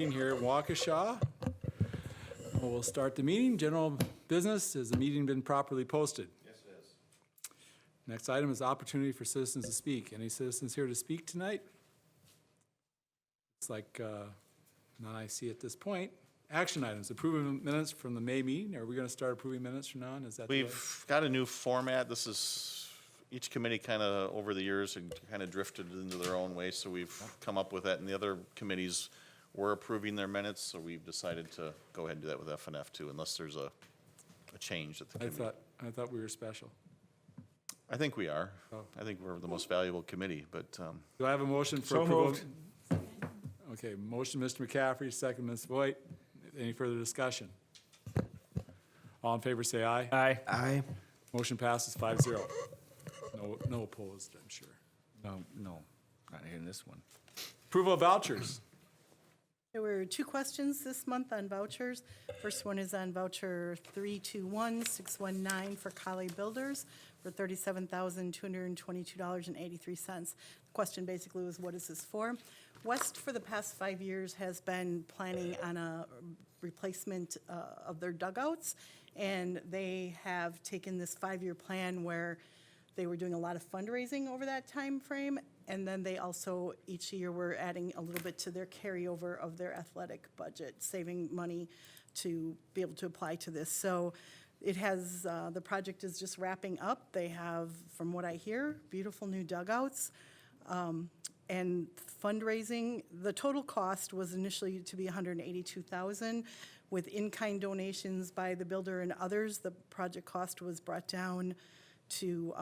Here at Waukesha. We'll start the meeting. General business, has the meeting been properly posted? Yes, it is. Next item is opportunity for citizens to speak. Any citizens here to speak tonight? It's like none I see at this point. Action items, approving minutes from the May meeting. Are we going to start approving minutes from now on? Is that the way? We've got a new format. This is, each committee kind of over the years and kind of drifted into their own way, so we've come up with that. And the other committees were approving their minutes, so we've decided to go ahead and do that with F&F too, unless there's a change at the committee. I thought we were special. I think we are. Oh. I think we're the most valuable committee, but Do I have a motion for So approval? moved. Okay, motion, Mr. McCaffrey, second, Ms. Voigt. Any further discussion? All in favor, say aye. Aye. Aye. Motion passes 5-0. No opposed, I'm sure. No, not in this one. Approval of vouchers. There were two questions this month on vouchers. First one is on voucher 321619 for Kali Builders for $37,222.83. The question basically was, what is this for? West, for the past 5 years, has been planning on a replacement of their dugouts, and they have taken this 5-year plan where they were doing a lot of fundraising over that time frame, and then they also, each year, were adding a little bit to their carryover of their athletic budget, saving money to be able to apply to this. So it has, the project is just wrapping up. They have, from what I hear, beautiful new dugouts. And fundraising, the total cost was initially to be $182,000. With in-kind donations by the builder and others, the project cost was brought down to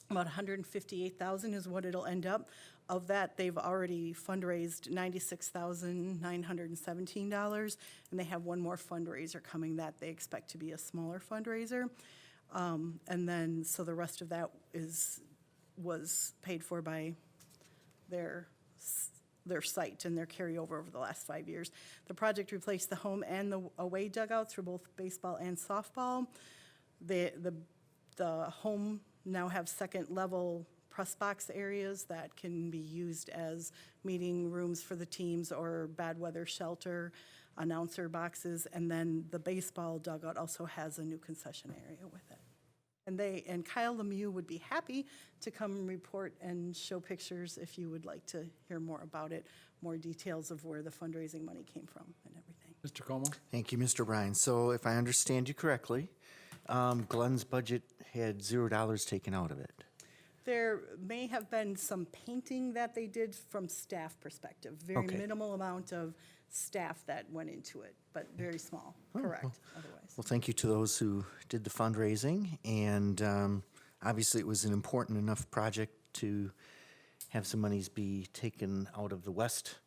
about $158,000 is what it'll end up. Of that, they've already fundraised $96,917, and they have one more fundraiser coming that they expect to be a smaller fundraiser. And then, so the rest of that was paid for by their site and their carryover over the last 5 years. The project replaced the home and the away dugouts for both baseball and softball. The home now have second level press box areas that can be used as meeting rooms for the teams or bad weather shelter, announcer boxes, and then the baseball dugout also has a new concession area with it. And Kyle Lemieux would be happy to come report and show pictures if you would like to hear more about it, more details of where the fundraising money came from and everything. Mr. Como? Thank you, Mr. Bryan. So if I understand you correctly, Glenn's budget had $0 taken out of it. There may have been some painting that they did from staff perspective, very Okay. minimal amount of staff that went into it, but very small, correct, otherwise. Well, thank you to those who did the fundraising, and obviously it was an important enough project to have some monies be taken out of the West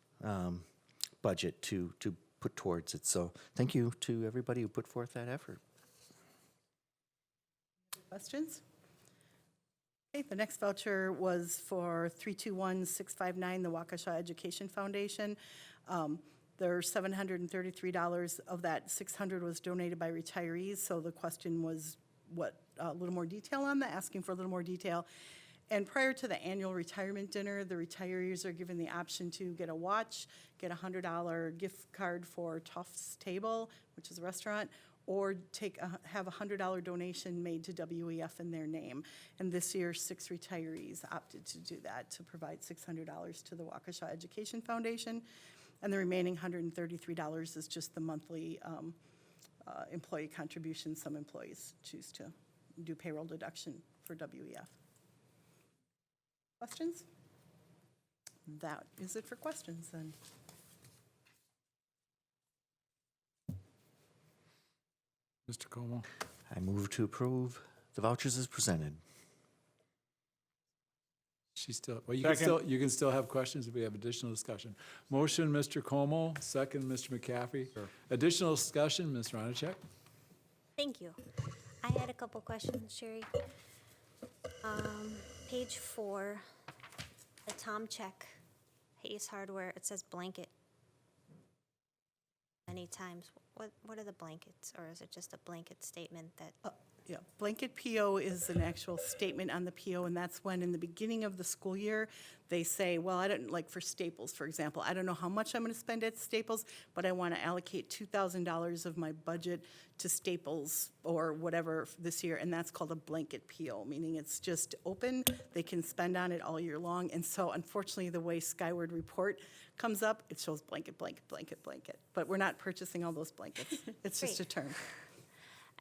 budget to put towards it. So thank you to everybody who put forth that effort. Questions? Okay, the next voucher was for 321659, the Waukesha Education Foundation. There's $733 of that. $600 was donated by retirees, so the question was a little more detail on that, asking for a little more detail. And prior to the annual retirement dinner, the retirees are given the option to get a watch, get a $100 gift card for Tufts Table, which is a restaurant, or have a $100 donation made to WEF in their name. And this year, 6 retirees opted to do that, to provide $600 to the Waukesha Education Foundation. And the remaining $133 is just the monthly employee contribution. Some employees choose to do payroll deduction for WEF. Questions? That is it for questions then. Mr. Como? I move to approve the vouchers as presented. Well, you Second. can still have questions if we have additional discussion. Motion, Mr. Como, second, Mr. McCaffrey. Additional discussion, Ms. Ronacek? Thank you. I had a couple questions, Sherry. Page 4, the Tom Check, Hayes Hardware, it says blanket many times. What are the blankets, or is it just a blanket statement that? Yeah, blanket PO is an actual statement on the PO, and that's when, in the beginning of the school year, they say, well, I don't, like for Staples, for example, I don't know how much I'm gonna spend at Staples, but I wanna allocate $2,000 of my budget to Staples or whatever this year, and that's called a blanket PO, meaning it's just open, they can spend on it all year long, and so unfortunately, the way Skyward Report comes up, it shows blanket, blanket, blanket, blanket, but we're not purchasing all those blankets, it's just a Great. term.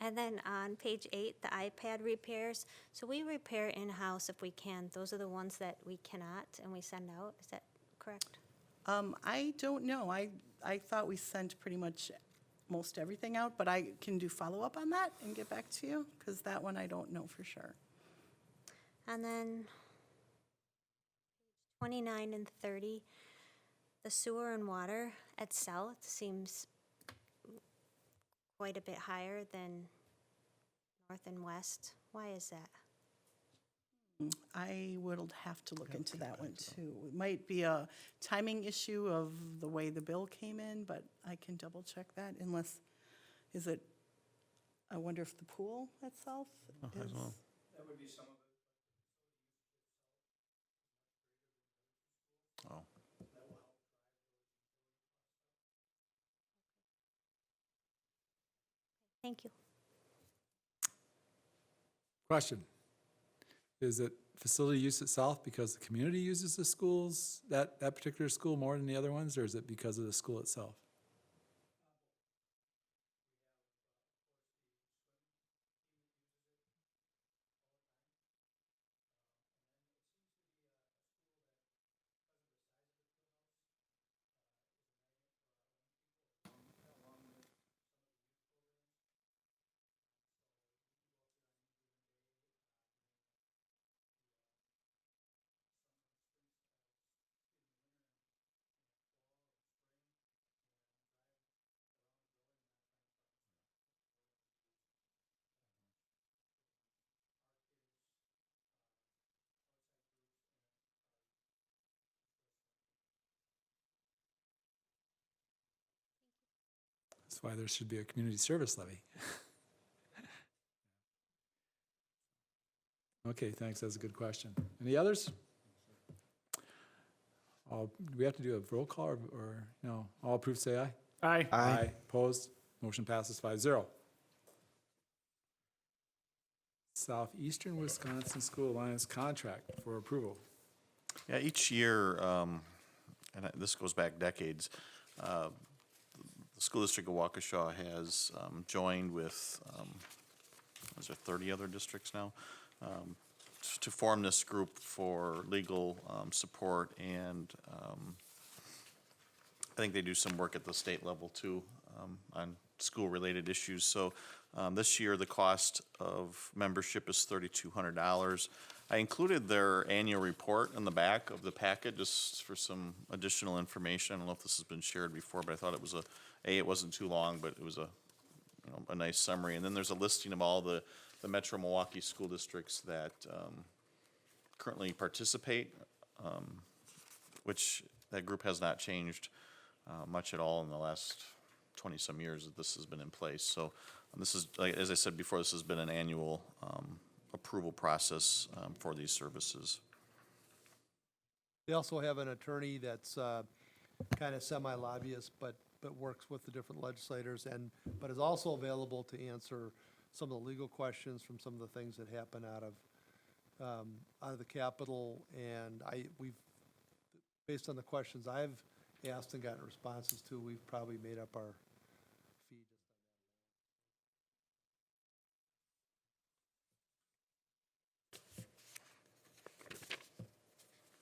And then on page 8, the iPad repairs. So we repair in-house if we can. Those are the ones that we cannot and we send out. Is that correct? I don't know. I thought we sent pretty much most everything out, but I can do follow-up on that and get back to you, because that one I don't know for sure. And then 29 and 30, the sewer and water at South seems quite a bit higher than North and West. Why is that? I will have to look into that one too. It might be a timing issue of the way the bill came in, but I can double check that unless, is it, I wonder if the pool itself is. Oh. Thank you. Question. Is it facility use itself because the community uses the schools, that particular school more than the other ones, or is it because of the school itself? That's why there should be a community service levy. Okay, thanks, that's a good question. Any others? Do we have to do a roll call or no? All approved, say aye. Aye. Aye. Opposed? Motion passes 5-0. Southeastern Wisconsin School Alliance contract for approval. Yeah, each year, this goes back decades, the school district of Waukesha has joined with, is there 30 other districts now? To form this group for legal support, and I think they do some work at the state level too on school-related issues. So this year, the cost of membership is $3,200. I included their annual report in the back of the packet just for some additional information. I don't know if this has been shared before, but I thought it was it wasn't too long, but it was a nice summary. And then there's a listing of all the Metro Milwaukee school districts that currently participate, which that group has not changed much at all in the last 20-some years that this has been in place. So this is, like, as I said before, this has been an annual approval process for these services. They also have an attorney that's kind of semi-lobbyist, but works with the different legislators but is also available to answer some of the legal questions from some of the things that happen out of the Capitol. And we've, based on the questions I've asked and gotten responses to, we've probably made up our fee.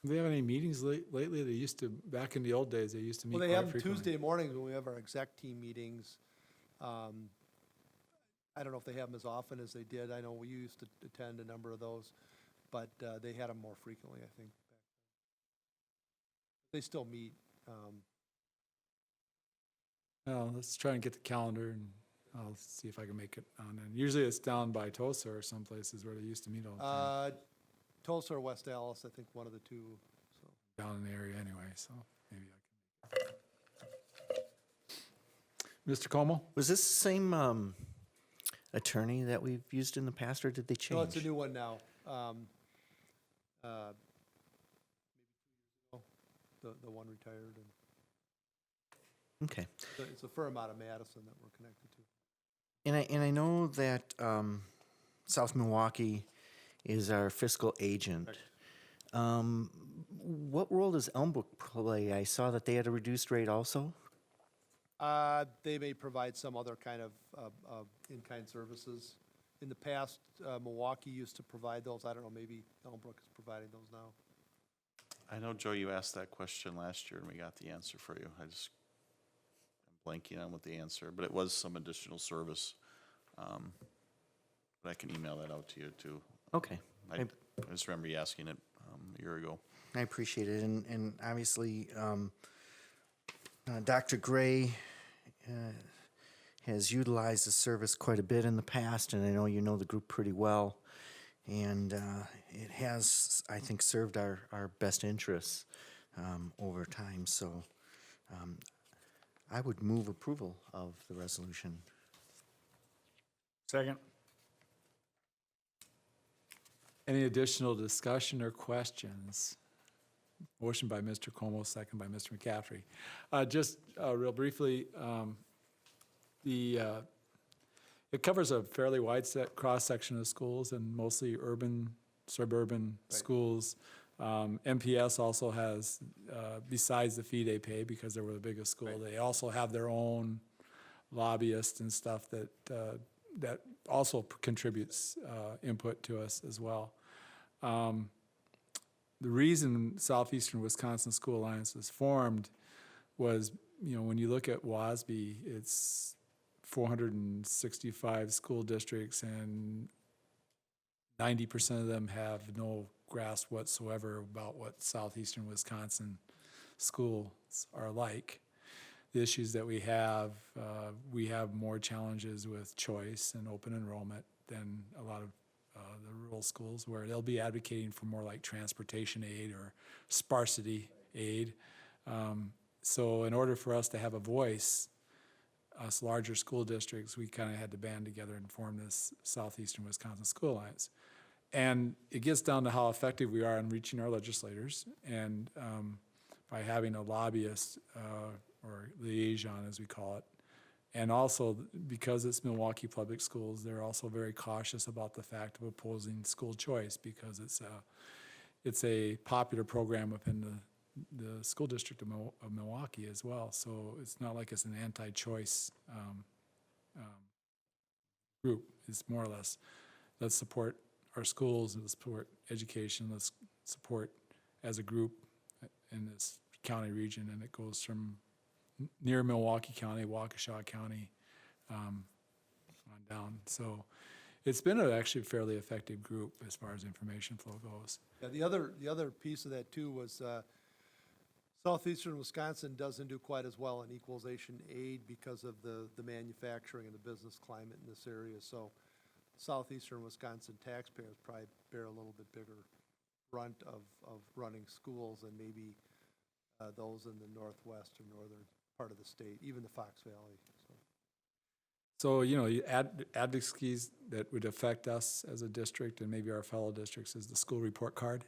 Do they have any meetings lately? They used to, back in the old days, they used to meet Well, they quite have them frequently. Tuesday mornings when we have our exec team meetings. I don't know if they have them as often as they did. I know we used to attend a number of those, but they had them more frequently, I think. They still meet. Well, let's try and get the calendar, and I'll see if I can make it on. And usually it's down by Tulsa or some places where they used to meet all the time. Tulsa or West Dallas, I think one of the two. So. Down in the area anyway, so maybe I can. Mr. Como? Was this the same attorney that we've used in the past, or did they change? No, it's a new one now. Maybe 2 years ago, the one retired, and Okay. it's a firm out of Madison that we're connected to. And I know that South Milwaukee is our fiscal agent. What role does Elmbrook play? I saw that they had a reduced rate also. They may provide some other kind of in-kind services. In the past, Milwaukee used to provide those. I don't know, maybe Elmbrook is providing those now. I know, Joe, you asked that question last year and we got the answer for you. I'm blanking on what the answer, but it was some additional service. But I can email that out to you too. Okay. I just remember you asking it a year ago. I appreciate it. And obviously, Dr. Gray has utilized the service quite a bit in the past, and I know you know the group pretty well. And it has, I think, served our best interests over time. So I would move approval of the resolution. Second. Any additional discussion or questions? Motion by Mr. Como, second by Mr. McCaffrey. Just real briefly, it covers a fairly wide cross-section of schools and mostly urban, suburban schools. MPS also has, besides the fee they pay, because they were the biggest school, they also have their own lobbyists and stuff that also contributes input to us as well. The reason Southeastern Wisconsin School Alliance was formed was, when you look at WASB, it's 465 school districts, and 90% of them have no grasp whatsoever about what Southeastern Wisconsin schools are like. The issues that we have more challenges with choice and open enrollment than a lot of the rural schools, where they'll be advocating for more like transportation aid or sparsity aid. So in order for us to have a voice, us larger school districts, we kind of had to band together and form this Southeastern Wisconsin School Alliance. And it gets down to how effective we are in reaching our legislators, and by having a lobbyist or liaison, as we call it. And also, because it's Milwaukee Public Schools, they're also very cautious about the fact of opposing school choice, because it's a popular program within the school district of Milwaukee as well. So it's not like it's an anti-choice group. It's more or less, let's support our schools and let's support education. Let's support as a group in this county region, and it goes from near Milwaukee County, Waukesha County, on down. So it's been actually a fairly effective group as far as information flow goes. Yeah, the other piece of that too was Southeastern Wisconsin doesn't do quite as well in equalization aid because of the manufacturing and the business climate in this area. So Southeastern Wisconsin taxpayers probably bear a little bit bigger brunt of running schools than maybe those in the northwest or northern part of the state, even the Fox Valley. So, you advocacies that would affect us as a district and maybe our fellow districts is the school report card,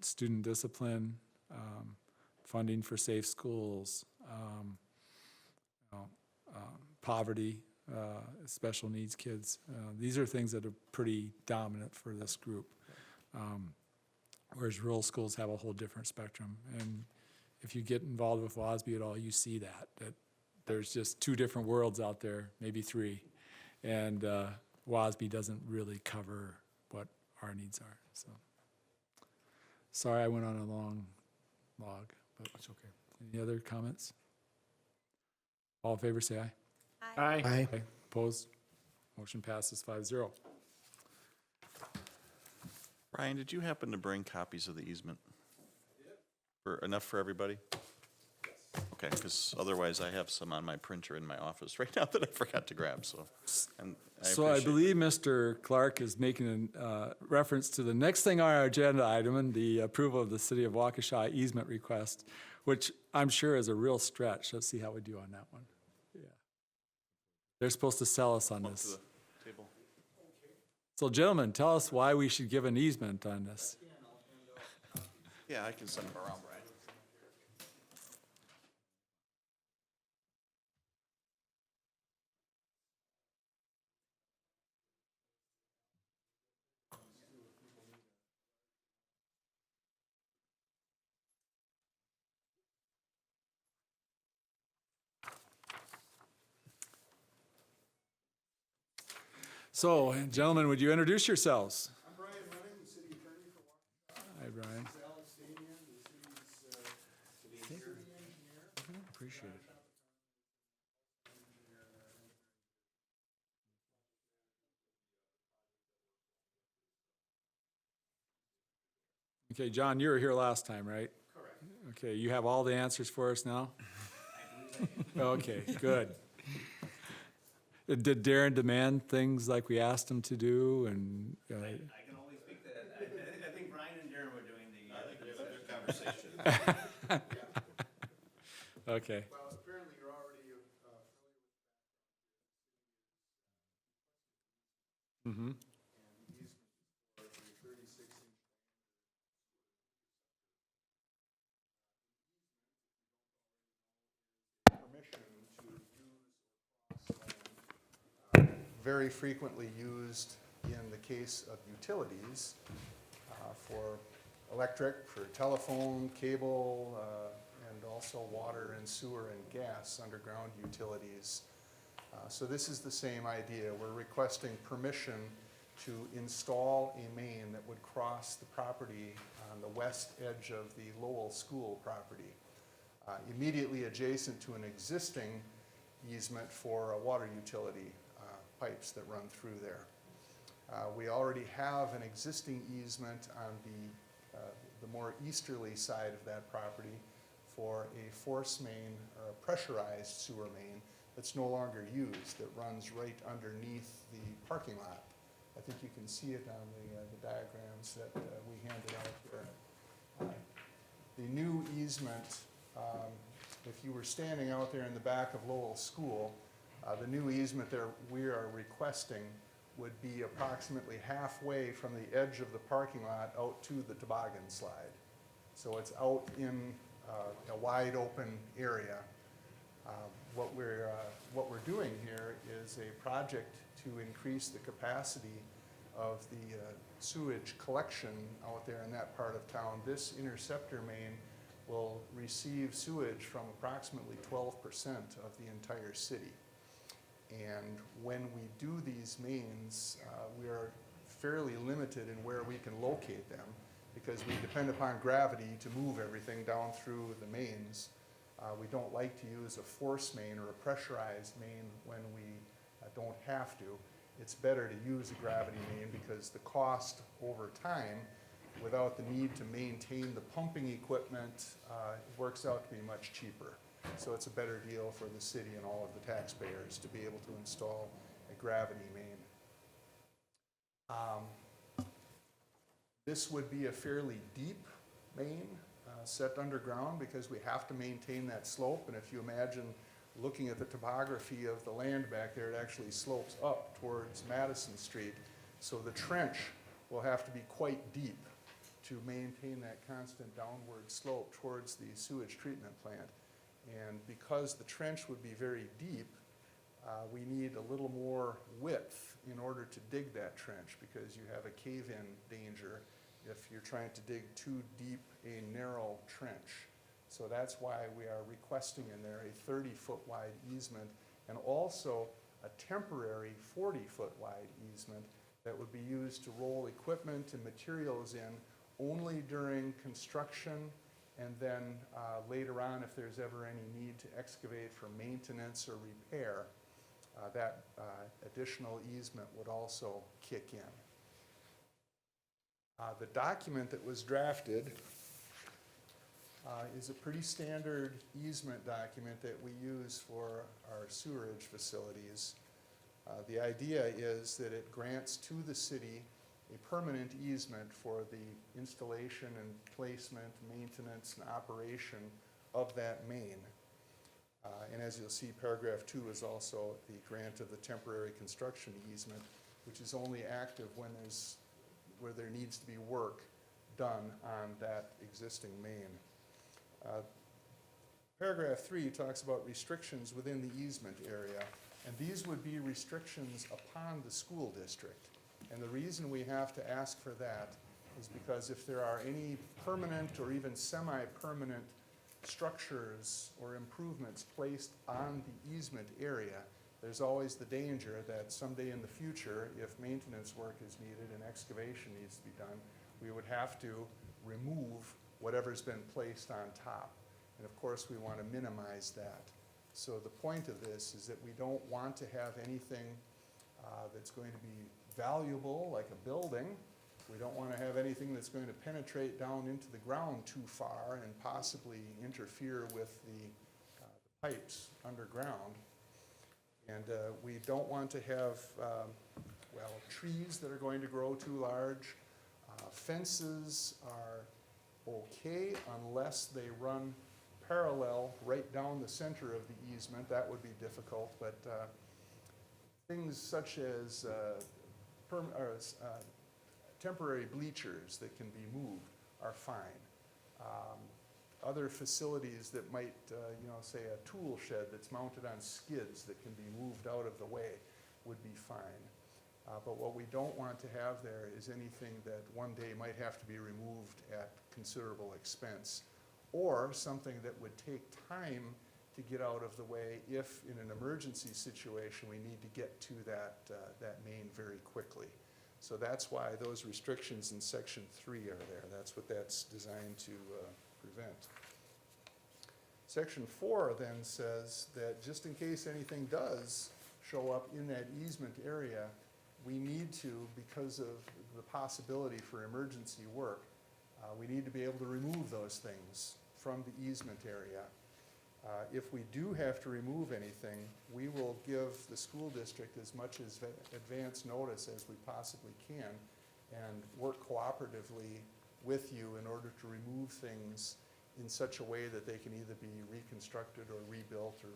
student discipline, funding for safe schools, poverty, special needs kids. These are things that are pretty dominant for this group, whereas rural schools have a whole different spectrum. And if you get involved with WASB at all, you see that there's just two different worlds out there, maybe three, and WASB doesn't really cover what our needs are. So, sorry I went on a long log, but it's okay. Any other comments? All in favor, say aye. Aye. Aye. Aye. Opposed? Motion passes 5-0. Brian, did you happen to bring copies of the easement? Enough for everybody? Okay, because otherwise I have some on my printer in my office right now that I forgot to grab, so. And So I appreciate believe Mr. Clark is making a reference to the next thing on our agenda item, and the approval of the City of Waukesha easement request, which I'm sure is a real stretch. Let's see how we do on that one. Yeah. They're supposed to sell us on Up to this. the table. So gentlemen, tell us why we should give an easement on this. Yeah, I can send them around, Brian. So, gentlemen, would you introduce yourselves? I'm Brian Running, the city attorney for Waukesha. Hi, Brian. Alex Damian, the city's city engineer. Appreciate it. Okay, John, you were here last time, right? Correct. Okay, you have all the answers for us now? Okay, good. Did Darren demand things like we asked him to do and? I can only speak to that. I think Brian and Darren were doing the conversation. Okay. Well, apparently you're already familiar with Mm-hmm. and the easement for the 36-inch permission to use or cross land, very frequently used in the case of utilities for electric, for telephone, cable, and also water and sewer and gas underground utilities. So this is the same idea. We're requesting permission to install a main that would cross the property on the west edge of the Lowell School property, immediately adjacent to an existing easement for water utility pipes that run through there. We already have an existing easement on the more easterly side of that property for a force main or a pressurized sewer main that's no longer used, that runs right underneath the parking lot. I think you can see it on the diagrams that we handed out here. The new easement, if you were standing out there in the back of Lowell School, the new easement there we are requesting would be approximately halfway from the edge of the parking lot out to the toboggan slide. So it's out in a wide open area. What we're doing here is a project to increase the capacity of the sewage collection out there in that part of town. This interceptor main will receive sewage from approximately 12% of the entire city. And when we do these mains, we are fairly limited in where we can locate them because we depend upon gravity to move everything down through the mains. We don't like to use a force main or a pressurized main when we don't have to. It's better to use a gravity main because the cost over time, without the need to maintain the pumping equipment, works out to be much cheaper. So it's a better deal for the city and all of the taxpayers to be able to install a gravity main. This would be a fairly deep main set underground because we have to maintain that slope. And if you imagine looking at the topography of the land back there, it actually slopes up towards Madison Street. So the trench will have to be quite deep to maintain that constant downward slope towards the sewage treatment plant. And because the trench would be very deep, we need a little more width in order to dig that trench because you have a cave-in danger if you're trying to dig too deep a narrow trench. So that's why we are requesting in there a 30-foot wide easement and also a temporary 40-foot wide easement that would be used to roll equipment and materials in only during construction, and then later on, if there's ever any need to excavate for maintenance or repair, that additional easement would also kick in. The document that was drafted is a pretty standard easement document that we use for our sewerage facilities. The idea is that it grants to the city a permanent easement for the installation and placement, maintenance, and operation of that main. And as you'll see, paragraph 2 is also the grant of the temporary construction easement, which is only active when where there needs to be work done on that existing main. Paragraph 3 talks about restrictions within the easement area, and these would be restrictions upon the school district. And the reason we have to ask for that is because if there are any permanent or even semi-permanent structures or improvements placed on the easement area, there's always the danger that someday in the future, if maintenance work is needed and excavation needs to be done, we would have to remove whatever's been placed on top. And of course, we want to minimize that. So the point of this is that we don't want to have anything that's going to be valuable, like a building. We don't want to have anything that's going to penetrate down into the ground too far and possibly interfere with the pipes underground. And we don't want to have, well, trees that are going to grow too large. Fences are okay unless they run parallel right down the center of the easement. That would be difficult, but things such as temporary bleachers that can be moved are fine. Other facilities that might, say a tool shed that's mounted on skids that can be moved out of the way would be fine. But what we don't want to have there is anything that one day might have to be removed at considerable expense, or something that would take time to get out of the way if, in an emergency situation, we need to get to that main very quickly. So that's why those restrictions in section 3 are there. That's what that's designed to prevent. Section 4 then says that just in case anything does show up in that easement area, we need to, because of the possibility for emergency work, we need to be able to remove those things from the easement area. If we do have to remove anything, we will give the school district as much as advance notice as we possibly can and work cooperatively with you in order to remove things in such a way that they can either be reconstructed or rebuilt or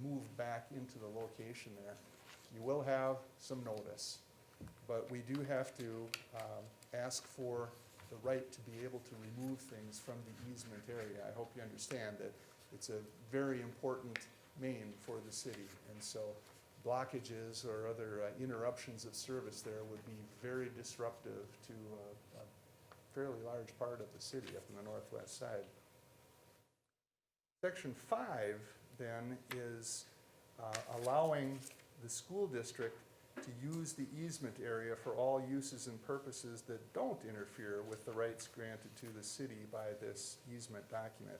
moved back into the location there. You will have some notice, but we do have to ask for the right to be able to remove things from the easement area. I hope you understand that it's a very important main for the city, and so blockages or other interruptions of service there would be very disruptive to a fairly large part of the city up in the northwest side. Section 5 then is allowing the school district to use the easement area for all uses and purposes that don't interfere with the rights granted to the city by this easement document.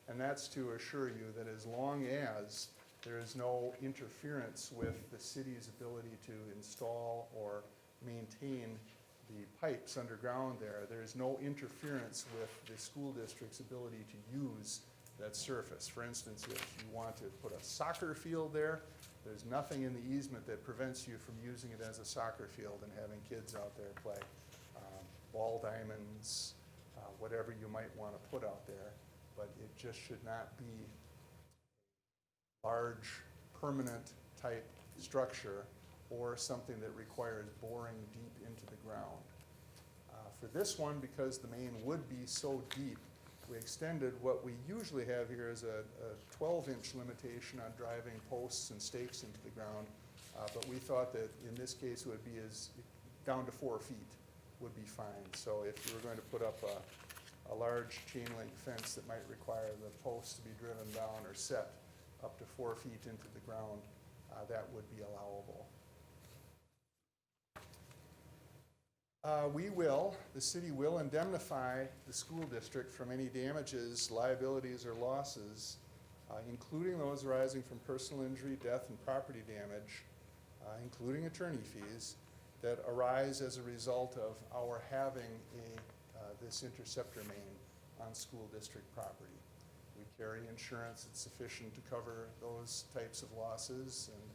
And that's to assure you that as long as there is no interference with the city's ability to install or maintain the pipes underground there, there is no interference with the school district's ability to use that surface. For instance, if you want to put a soccer field there, there's nothing in the easement that prevents you from using it as a soccer field and having kids out there play. Ball diamonds, whatever you might want to put out there, but it just should not be large, permanent type structure or something that requires boring deep into the ground. For this one, because the main would be so deep, we extended what we usually have here is a 12-inch limitation on driving posts and stakes into the ground, but we thought that in this case it would be down to 4 feet would be fine. So if you were going to put up a large chain link fence that might require the posts to be driven down or set up to 4 feet into the ground, that would be allowable. The city will indemnify the school district from any damages, liabilities, or losses, including those arising from personal injury, death, and property damage, including attorney fees, that arise as a result of our having this interceptor main on school district property. We carry insurance that's sufficient to cover those types of losses, and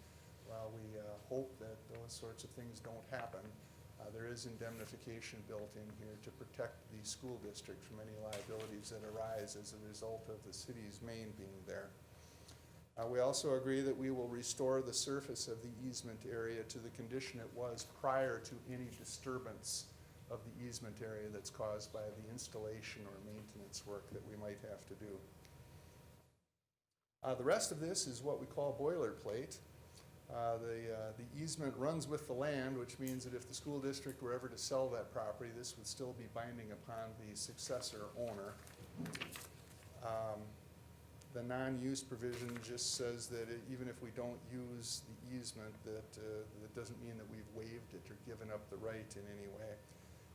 while we hope that those sorts of things don't happen, there is indemnification built in here to protect the school district from any liabilities that arise as a result of the city's main being there. We also agree that we will restore the surface of the easement area to the condition it was prior to any disturbance of the easement area that's caused by the installation or maintenance work that we might have to do. The rest of this is what we call boilerplate. The easement runs with the land, which means that if the school district were ever to sell that property, this would still be binding upon the successor owner. The non-use provision just says that even if we don't use the easement, that doesn't mean that we've waived it or given up the right in any way.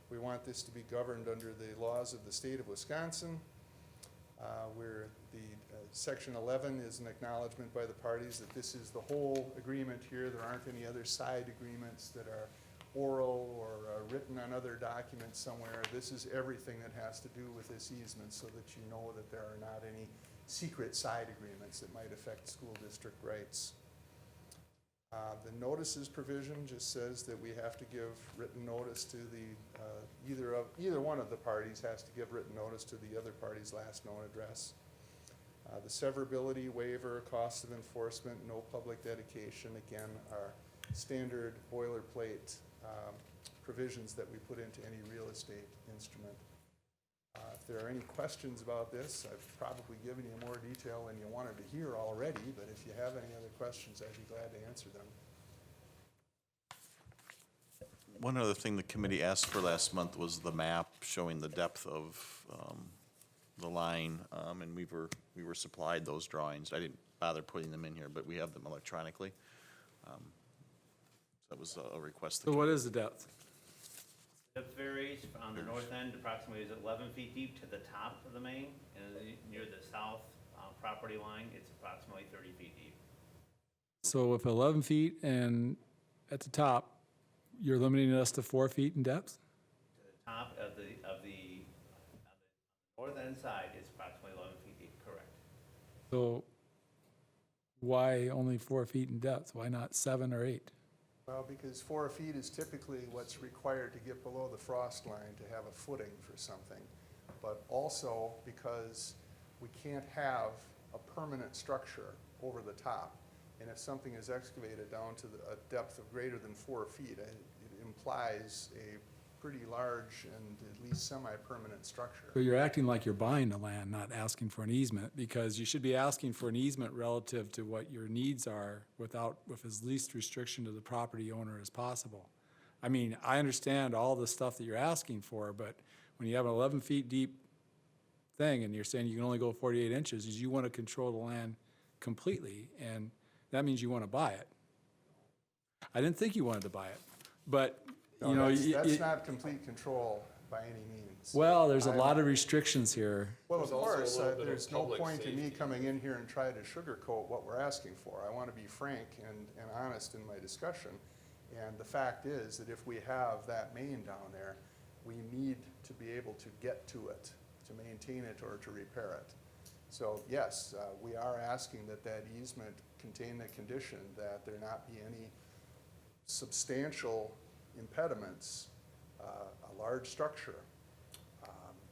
We want this to be governed under the laws of the state of Wisconsin, where the Section 11 is an acknowledgement by the parties that this is the whole agreement here. There aren't any other side agreements that are oral or written on other documents somewhere. This is everything that has to do with this easement so that you know that there are not any secret side agreements that might affect school district rights. The notices provision just says that we have to give written notice to the, either one of the parties has to give written notice to the other party's last known address. The severability waiver, cost of enforcement, no public dedication, again, are standard boilerplate provisions that we put into any real estate instrument. If there are any questions about this, I've probably given you more detail than you wanted to hear already, but if you have any other questions, I'd be glad to answer them. One other thing the committee asked for last month was the map showing the depth of the line, and we were supplied those drawings. I didn't bother putting them in here, but we have them electronically. That was a request. So what is the depth? Depth varies on the north end, approximately is 11 feet deep to the top of the main, and near the south property line, it's approximately 30 feet deep. So if 11 feet and at the top, you're limiting us to 4 feet in depth? To the top of the north end side, it's approximately 11 feet deep, correct. So why only 4 feet in depth? Why not 7 or 8? Well, because 4 feet is typically what's required to get below the frost line to have a footing for something. But also because we can't have a permanent structure over the top. And if something is excavated down to a depth of greater than 4 feet, it implies a pretty large and at least semi-permanent structure. So you're acting like you're buying the land, not asking for an easement, because you should be asking for an easement relative to what your needs are with as least restriction to the property owner as possible. I mean, I understand all the stuff that you're asking for, but when you have an 11 feet deep thing and you're saying you can only go 48 inches, is you want to control the land completely, and that means you want to buy it. I didn't think you wanted to buy it, but No, you know, that's not complete control by any means. well, there's a lot of restrictions here. Well, of There's also a course, little bit of there's no public point in me safety. coming in here and try to sugarcoat what we're asking for. I want to be frank and honest in my discussion. And the fact is that if we have that main down there, we need to be able to get to it, to maintain it or to repair it. So yes, we are asking that that easement contain the condition that there not be any substantial impediments, a large structure.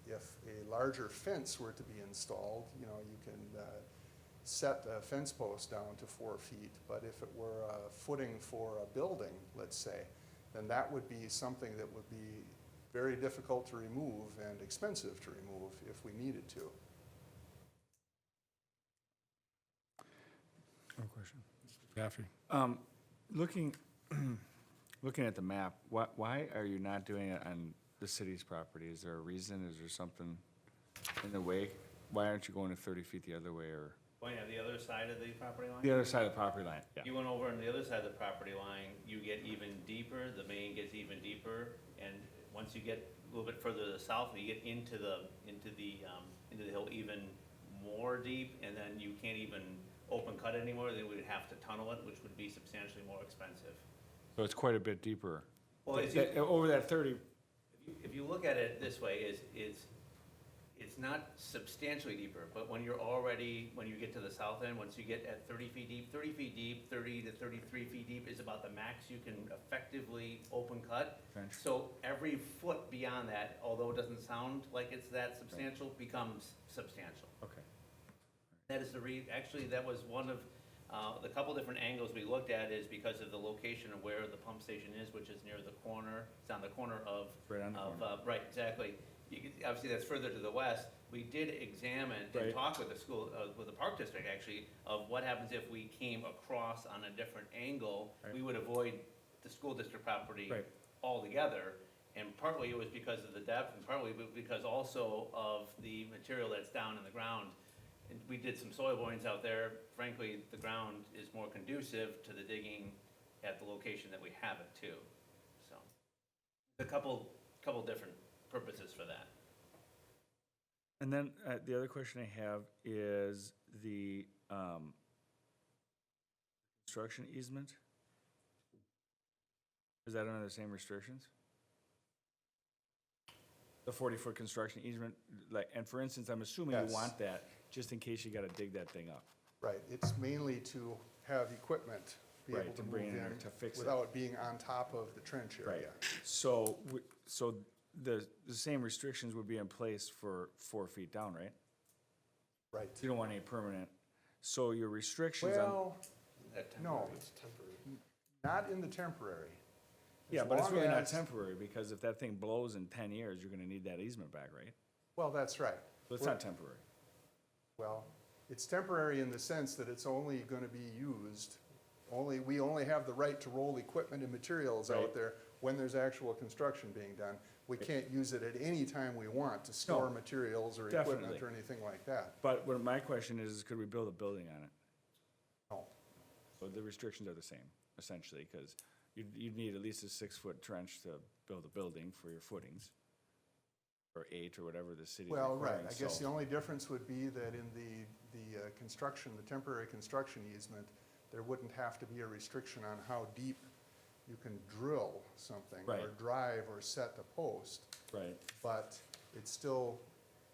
If a larger fence were to be installed, you know, you can set a fence post down to 4 feet, but if it were a footing for a building, let's say, then that would be something that would be very difficult to remove and expensive to remove if we needed to. No question. Caffrey. Looking at the map, why are you not doing it on the city's property? Is there a reason? Is there something in the way? Why aren't you going to 30 feet the other way or Going on the other side of the property line? the other side of the property line? Yeah. You went over on the other side of the property line, you get even deeper, the main gets even deeper, and once you get a little bit further to the south, you get into the hill even more deep, and then you can't even open cut anymore, they would have to tunnel it, which would be substantially more expensive. So it's quite a bit deeper. Well, Over that 30, if you look at it this way, it's not substantially deeper, but when you get to the south end, once you get at 30 feet deep, 30 to 33 feet deep is about the max you can effectively open cut. Trench. So every foot beyond that, although it doesn't sound like it's that substantial, becomes substantial. okay. That is actually, that was one of The couple different angles we looked at is because of the location of where the pump station is, which is near the corner. It's on the corner of. Right on the corner. Right, exactly. Obviously, that's further to the west. We did examine and Right. talk with the school, with the park district actually, of what happens if we came across on a different angle. Right. We would avoid the school district property Right. altogether. And partly it was because of the depth, and partly because also of the material that's down in the ground. And we did some soil borings out there. Frankly, the ground is more conducive to the digging at the location that we have it too. So, a couple different purposes for that. And then the other question I have is the construction easement. Is that under the same restrictions? The 40-foot construction easement, like, and for instance, I'm assuming you Yes. want that just in case you gotta dig that thing up. Right, it's mainly to have equipment be Right, able to to move bring in there in to fix it. without being on top of the trench area. So, so the same restrictions would be in place for 4 feet down, right? Right. You don't want any permanent, so your restrictions on, Well, no, not in the temporary. yeah, as but it's long really not as- temporary, because if that thing blows in 10 years, you're gonna need that easement back, right? Well, that's right. So it's not temporary. Well, it's temporary in the sense that it's only gonna be used, we only have the right to roll equipment and materials Right. out there when there's actual construction being done. We can't use it at any time we want to store No, materials or definitely. equipment or anything like that. But what my question is could we build a building on it? No. So the restrictions are the same, essentially, because you'd need at least a 6-foot trench to build a building for your footings, or 8, or whatever the city's Well, right, requiring, I guess so- the only difference would be that in the construction, the temporary construction easement, there wouldn't have to be a restriction on how deep you can drill something. Or Right. drive or set a post, Right, but it still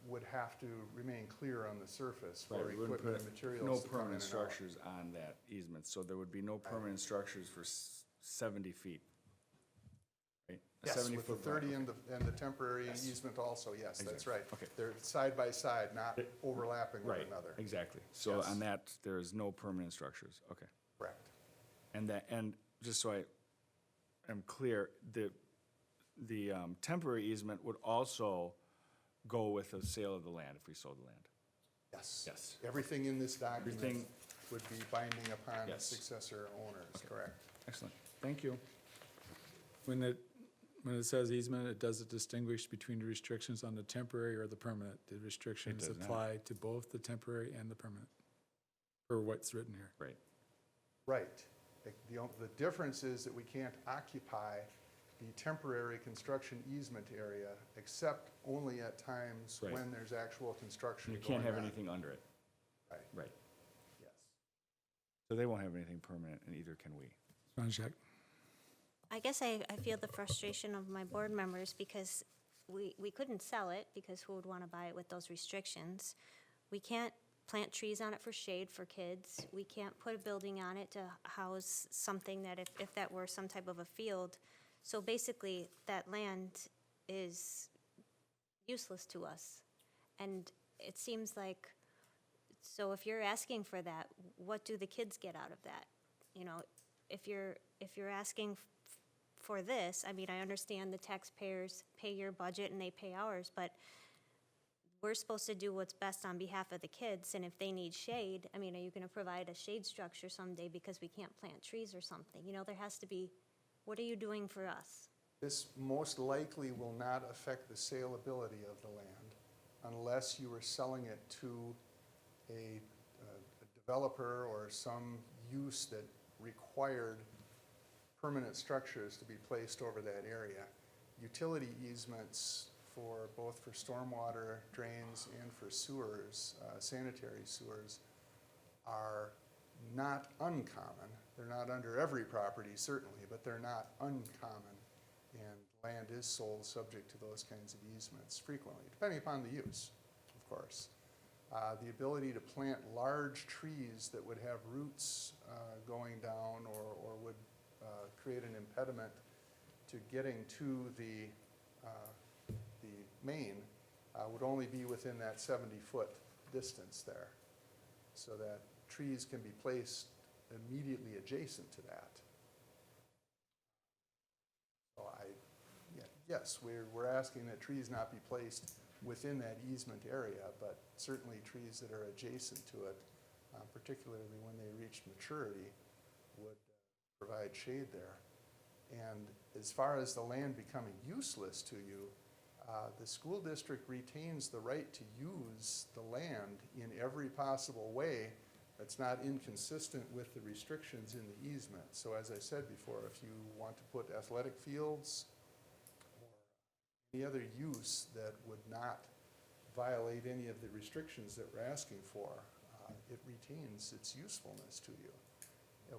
would have to remain clear on the surface right, for we wouldn't equipment and put materials no to come in permanent and out. structures on that easement, so there would be no permanent structures for 70 feet. Right? A Yes, with the 70-foot 30 and the temporary easement also, yes, that's Exactly. right. Okay. They're side by side, not overlapping one Right, another. exactly. So Yes. on that, there is no permanent structures, okay. Correct. And just so I am clear, the temporary easement would also go with the sale of the land if we sold the land? Yes. Yes. Everything in this document Everything- would be binding upon the Yes. successor owners, correct? Excellent, thank you. When it says easement, it doesn't distinguish between the restrictions on the temporary or the permanent. The restrictions does not. apply to both the temporary and the permanent, for what's written here. Right, Right. The difference is that we can't occupy the temporary construction easement area except only at times Right. when there's actual construction you going on. can't have anything under it, Right, right. yes. So they won't have anything permanent, and either can we. Janacek? I guess I feel the frustration of my board members because we couldn't sell it because who would want to buy it with those restrictions? We can't plant trees on it for shade for kids. We can't put a building on it to house something that if that were some type of a field. So basically, that land is useless to us. And it seems like, so if you're asking for that, what do the kids get out of that? You know, if you're asking for this, I mean, I understand the taxpayers pay your budget and they pay ours, but we're supposed to do what's best on behalf of the kids, and if they need shade, I mean, are you gonna provide a shade structure someday because we can't plant trees or something? You know, there has to be, what are you doing for us? This most likely will not affect the saleability of the land unless you are selling it to a developer or some use that required permanent structures to be placed over that area. Utility easements both for stormwater drains and for sewers, sanitary sewers, are not uncommon. They're not under every property, certainly, but they're not uncommon. And land is sold subject to those kinds of easements frequently, depending upon the use, of course. The ability to plant large trees that would have roots going down or would create an impediment to getting to the main would only be within that 70-foot distance there. So that trees can be placed immediately adjacent to that. So yes, we're asking that trees not be placed within that easement area, but certainly trees that are adjacent to it, particularly when they reach maturity, would provide shade there. And as far as the land becoming useless to you, the school district retains the right to use the land in every possible way that's not inconsistent with the restrictions in the easement. So as I said before, if you want to put athletic fields or any other use that would not violate any of the restrictions that we're asking for, it retains its usefulness to you.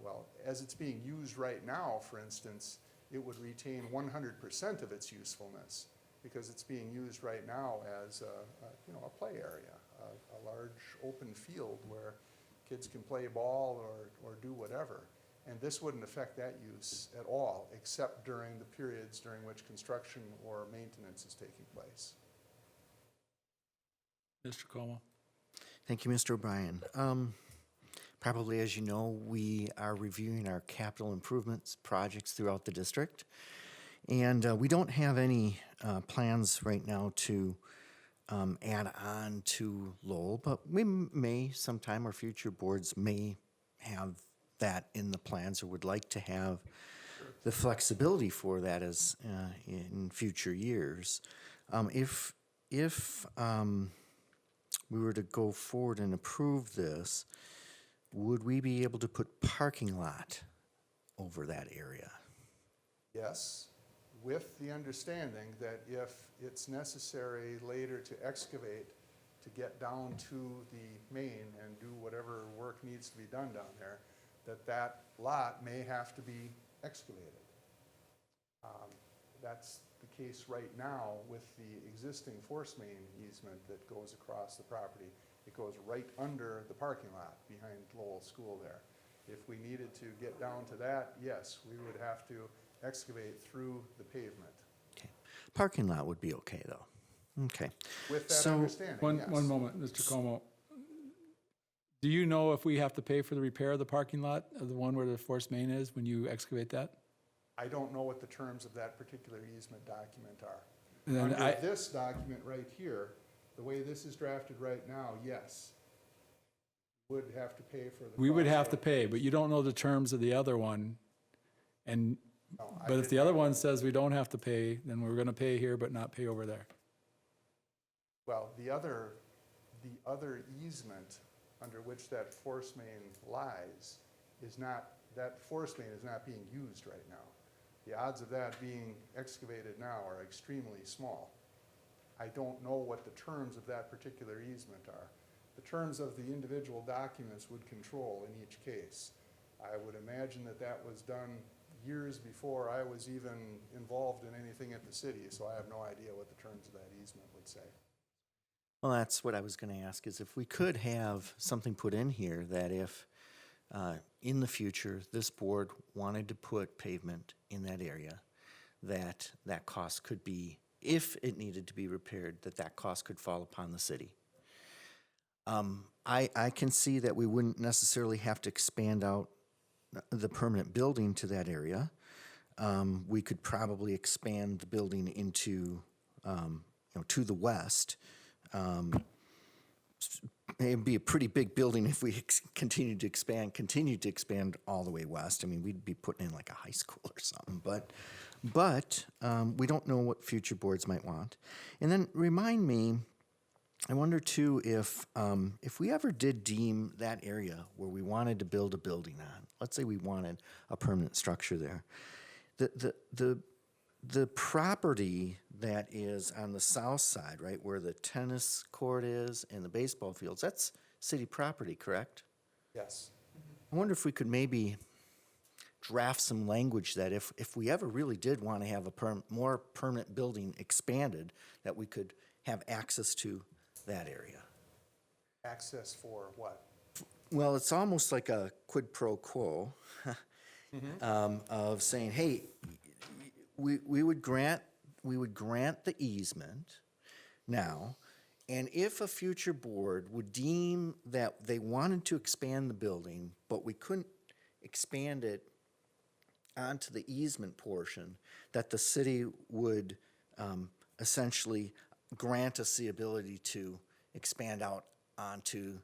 Well, as it's being used right now, for instance, it would retain 100% of its usefulness because it's being used right now as a play area, a large open field where kids can play ball or do whatever. And this wouldn't affect that use at all, except during the periods during which construction or maintenance is taking place. Mr. Como? Thank you, Mr. O'Brien. Probably, as you know, we are reviewing our capital improvements projects throughout the district. And we don't have any plans right now to add on to Lowell, but we may sometime, or future boards may have that in the plans or would like to have the flexibility for that as in future years. If we were to go forward and approve this, would we be able to put parking lot over that area? Yes, with the understanding that if it's necessary later to excavate to get down to the main and do whatever work needs to be done down there, that lot may have to be excavated. That's the case right now with the existing force main easement that goes across the property. It goes right under the parking lot behind Lowell School there. If we needed to get down to that, yes, we would have to excavate through the pavement. Okay. Parking lot would be okay, though. Okay. With that So, understanding, yes. One moment, Mr. Como. Do you know if we have to pay for the repair of the parking lot, of the one where the force main is, when you excavate that? I don't know what the terms of that particular easement document are. And then Under this document right here, the way this is drafted right now, yes, would have to pay for the We would cost have of- to pay, but you don't know the terms of the other one. And, No, I but if did the not- other one says we don't have to pay, then we're gonna pay here but not pay over there. Well, the other easement under which that force main lies is not, that force main is not being used right now. The odds of that being excavated now are extremely small. I don't know what the terms of that particular easement are. The terms of the individual documents would control in each case. I would imagine that that was done years before I was even involved in anything at the city, so I have no idea what the terms of that easement would say. well, that's what I was going to ask, is if we could have something put in here that if in the future this board wanted to put pavement in that area, that cost could be, if it needed to be repaired, that cost could fall upon the city. I can see that we wouldn't necessarily have to expand out the permanent building to that area. We could probably expand the building into, to the west. It'd be a pretty big building if we continued to expand all the way west. I mean, we'd be putting in like a high school or something, but we don't know what future boards might want. And then remind me, I wonder too if we ever did deem that area where we wanted to build a building on, let's say we wanted a permanent structure there, the property that is on the south side, right, where the tennis court is and the baseball fields, that's city property, correct? Yes. I wonder if we could maybe draft some language that if we ever really did want to have a more permanent building expanded, that we could have access to that area. Access for what? Well, it's almost like a quid pro quo of saying, hey, we would grant the easement now, and if a future board would deem that they wanted to expand the building, but we couldn't expand it onto the easement portion, that the city would essentially grant us the ability to expand out onto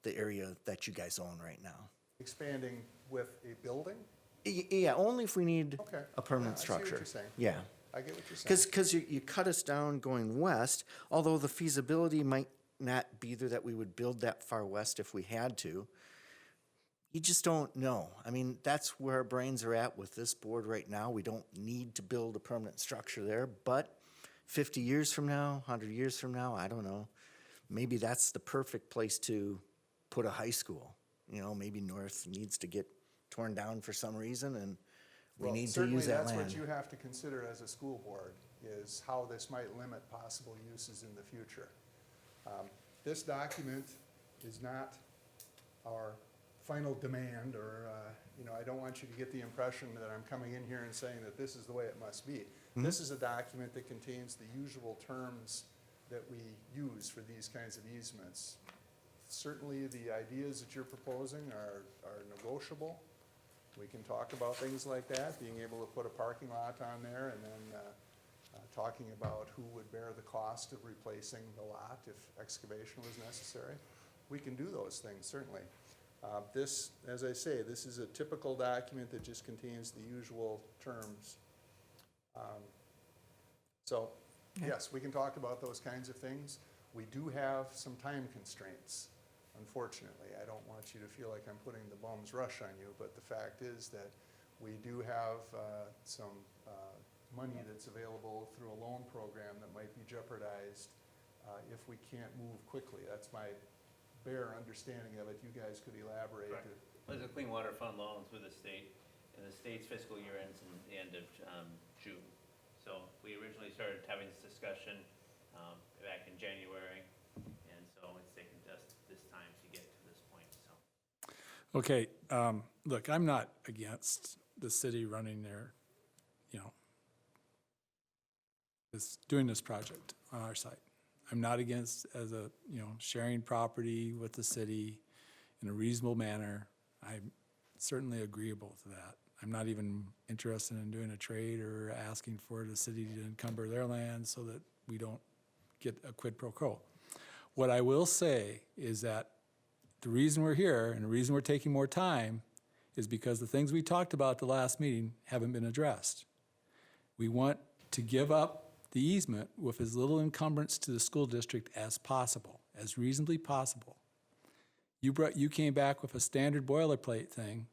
the area that you guys own right now. Expanding with a building? Yeah, only if we need Okay. a permanent Yeah, I see what structure. you're saying. Yeah. I get what you're saying. Because you cut us down going west, although the feasibility might not be there that we would build that far west if we had to. You just don't know. I mean, that's where our brains are at with this board right now. We don't need to build a permanent structure there, but 50 years from now, 100 years from now, I don't know. Maybe that's the perfect place to put a high school. You know, maybe North needs to get torn down for some reason, and we Well, need to use that certainly that's what land. you have to consider as a school board, is how this might limit possible uses in the future. This document is not our final demand, or, I don't want you to get the impression that I'm coming in here and saying that this is the way it must be. This is a document that contains the usual terms that we use for these kinds of easements. Certainly, the ideas that you're proposing are negotiable. We can talk about things like that, being able to put a parking lot on there, and then talking about who would bear the cost of replacing the lot if excavation was necessary. We can do those things, certainly. This, as I say, this is a typical document that just contains the usual terms. So, yes, we can talk about those kinds of things. We do have some time constraints, unfortunately. I don't want you to feel like I'm putting the bum's rush on you, but the fact is that we do have some money that's available through a loan program that might be jeopardized if we can't move quickly. That's my bare understanding of it. You guys could elaborate. Correct. There's a clean water fund loan through the state, and the state's fiscal year ends in the end of June. So we originally started having this discussion back in January, and so it's taken us this time to get to this point, so. Okay, look, I'm not against the city running their, doing this project on our site. I'm not against sharing property with the city in a reasonable manner. I'm certainly agreeable to that. I'm not even interested in doing a trade or asking for the city to encumber their land so that we don't get a quid pro quo. What I will say is that the reason we're here and the reason we're taking more time is because the things we talked about at the last meeting haven't been addressed. We want to give up the easement with as little encumbrance to the school district as possible, as reasonably possible. You came back with a standard boilerplate thing,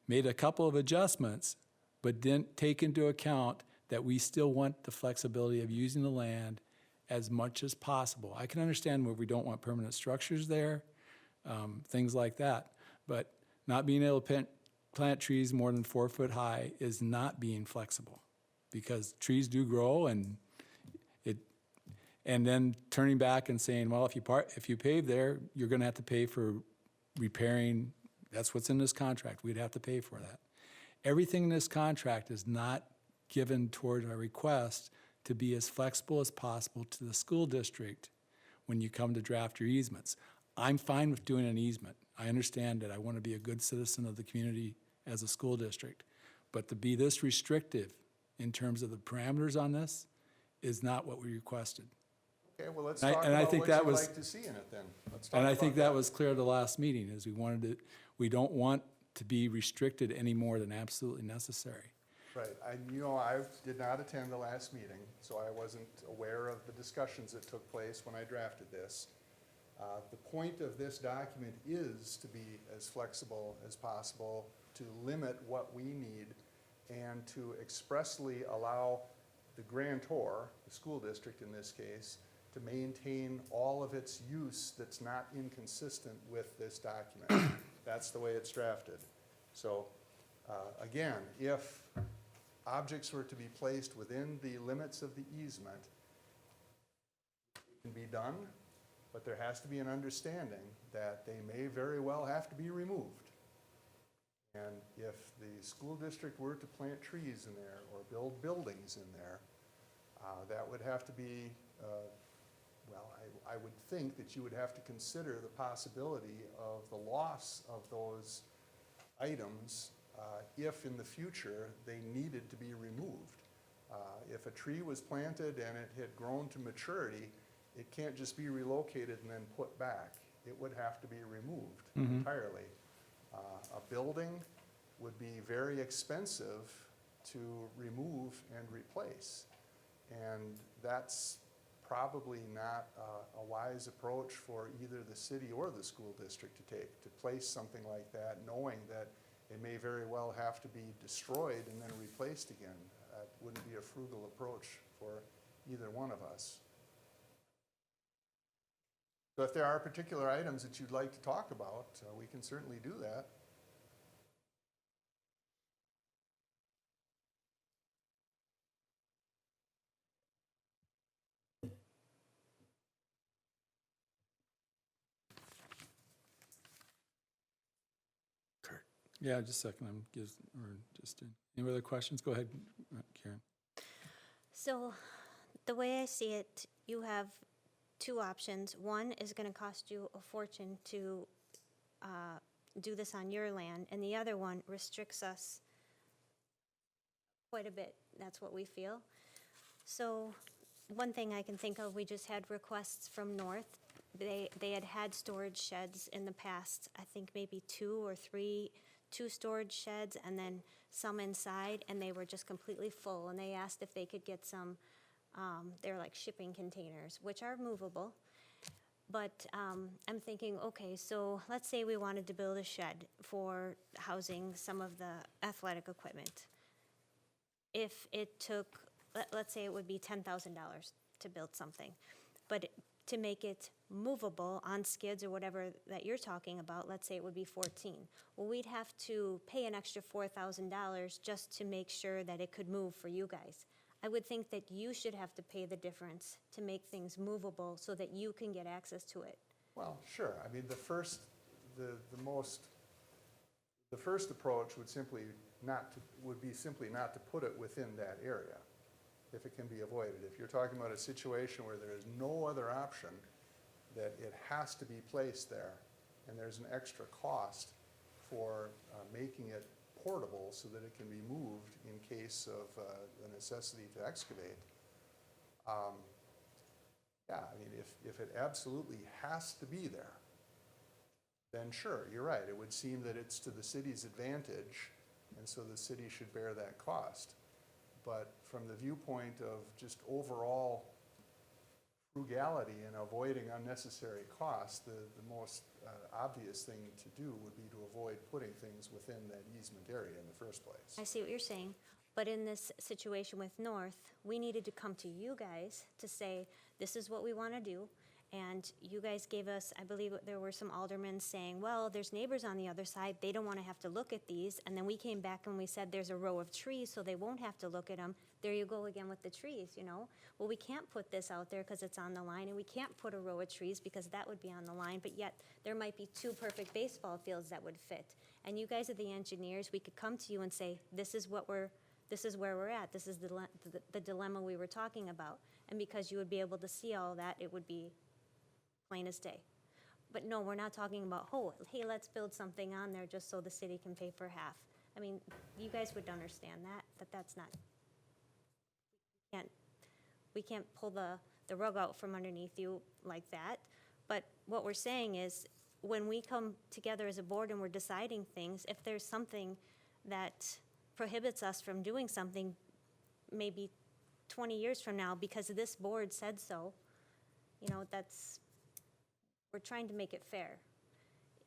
made a couple of adjustments, but didn't take into account that we still want the flexibility of using the land as much as possible. I can understand where we don't want permanent structures there, things like that, but not being able to plant trees more than 4 foot high is not being flexible, because trees do grow, and then turning back and saying, well, if you pave there, you're going to have to pay for repairing. That's what's in this contract. We'd have to pay for that. Everything in this contract is not given toward a request to be as flexible as possible to the school district when you come to draft your easements. I'm fine with doing an easement. I understand that I want to be a good citizen of the community as a school district, but to be this restrictive in terms of the parameters on this is not what we requested. Okay, well, let's And I- talk and I about think what that you would was- like to see in it then. Let's talk And I about think that was clear at the last meeting, is we don't want to be restricted any more than absolutely necessary. Right, I did not attend the last meeting, so I wasn't aware of the discussions that took place when I drafted this. The point of this document is to be as flexible as possible, to limit what we need, and to expressly allow the grantor, the school district in this case, to maintain all of its use that's not inconsistent with this document. That's the way it's drafted. So, again, if objects were to be placed within the limits of the easement, it can be done, but there has to be an understanding that they may very well have to be removed. And if the school district were to plant trees in there or build buildings in there, that would have to be, I would think that you would have to consider the possibility of the loss of those items if in the future they needed to be removed. If a tree was planted and it had grown to maturity, it can't just be relocated and then put back. It would have to be removed entirely. A building would be very expensive to remove and replace. And that's probably not a wise approach for either the city or the school district to take, to place something like that, knowing that it may very well have to be destroyed and then replaced again. It wouldn't be a frugal approach for either one of us. So if there are particular items that you'd like to talk about, we can certainly do that. Yeah, just a second, any other questions? Go ahead, Karen. So the way I see it, you have two options. One is going to cost you a fortune to do this on your land, and the other one restricts us quite a bit. That's what we feel. So one thing I can think of, we just had requests from North. They had storage sheds in the past, I think maybe two storage sheds and then some inside, and they were just completely full. And they asked if they could get some, they're like shipping containers, which are movable. But I'm thinking, okay, so let's say we wanted to build a shed for housing some of the athletic equipment. If it took, let's say it would be $10,000 to build something, but to make it movable on skids or whatever that you're talking about, let's say it would be 14. Well, we'd have to pay an extra $4,000 just to make sure that it could move for you guys. I would think that you should have to pay the difference to make things movable so that you can get access to it. Well, sure. I mean, the first approach would be simply not to put it within that area, if it can be avoided. If you're talking about a situation where there is no other option, that it has to be placed there, and there's an extra cost for making it portable so that it can be moved in case of the necessity to excavate. Yeah, I mean, if it absolutely has to be there, then sure, you're right. It would seem that it's to the city's advantage, and so the city should bear that cost. But from the viewpoint of just overall frugality and avoiding unnecessary costs, the most obvious thing to do would be to avoid putting things within that easement area in the first place. I see what you're saying, but in this situation with North, we needed to come to you guys to say, this is what we want to do. And you guys gave us, I believe there were some aldermen saying, well, there's neighbors on the other side, they don't want to have to look at these. And then we came back and we said there's a row of trees so they won't have to look at them. There you go again with the trees, you know. Well, we can't put this out there because it's on the line, and we can't put a row of trees because that would be on the line, but yet there might be two perfect baseball fields that would fit. And you guys are the engineers, we could come to you and say, this is where we're at, this is the dilemma we were talking about. And because you would be able to see all that, it would be plain as day. But no, we're not talking about, oh, hey, let's build something on there just so the city can pay for half. I mean, you guys would understand that that's not, we can't pull the rug out from underneath you like that. But what we're saying is, when we come together as a board and we're deciding things, if there's something that prohibits us from doing something, maybe 20 years from now, because this board said so, you know, we're trying to make it fair.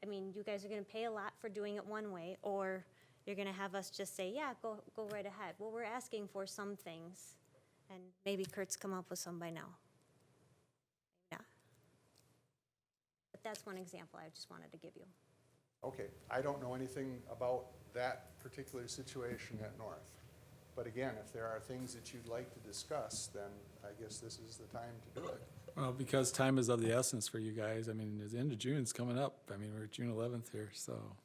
I mean, you guys are gonna pay a lot for doing it one way, or you're gonna have us just say, yeah, go right ahead. Well, we're asking for some things, and maybe Kurt's come up with some by now. Yeah. But that's one example I just wanted to give you. Okay, I don't know anything about that particular situation at North. But again, if there are things that you'd like to discuss, then I guess this is the time to do it. Well, because time is of the essence for you guys. I mean, the end of June's coming up. I mean, we're June 11th here, so.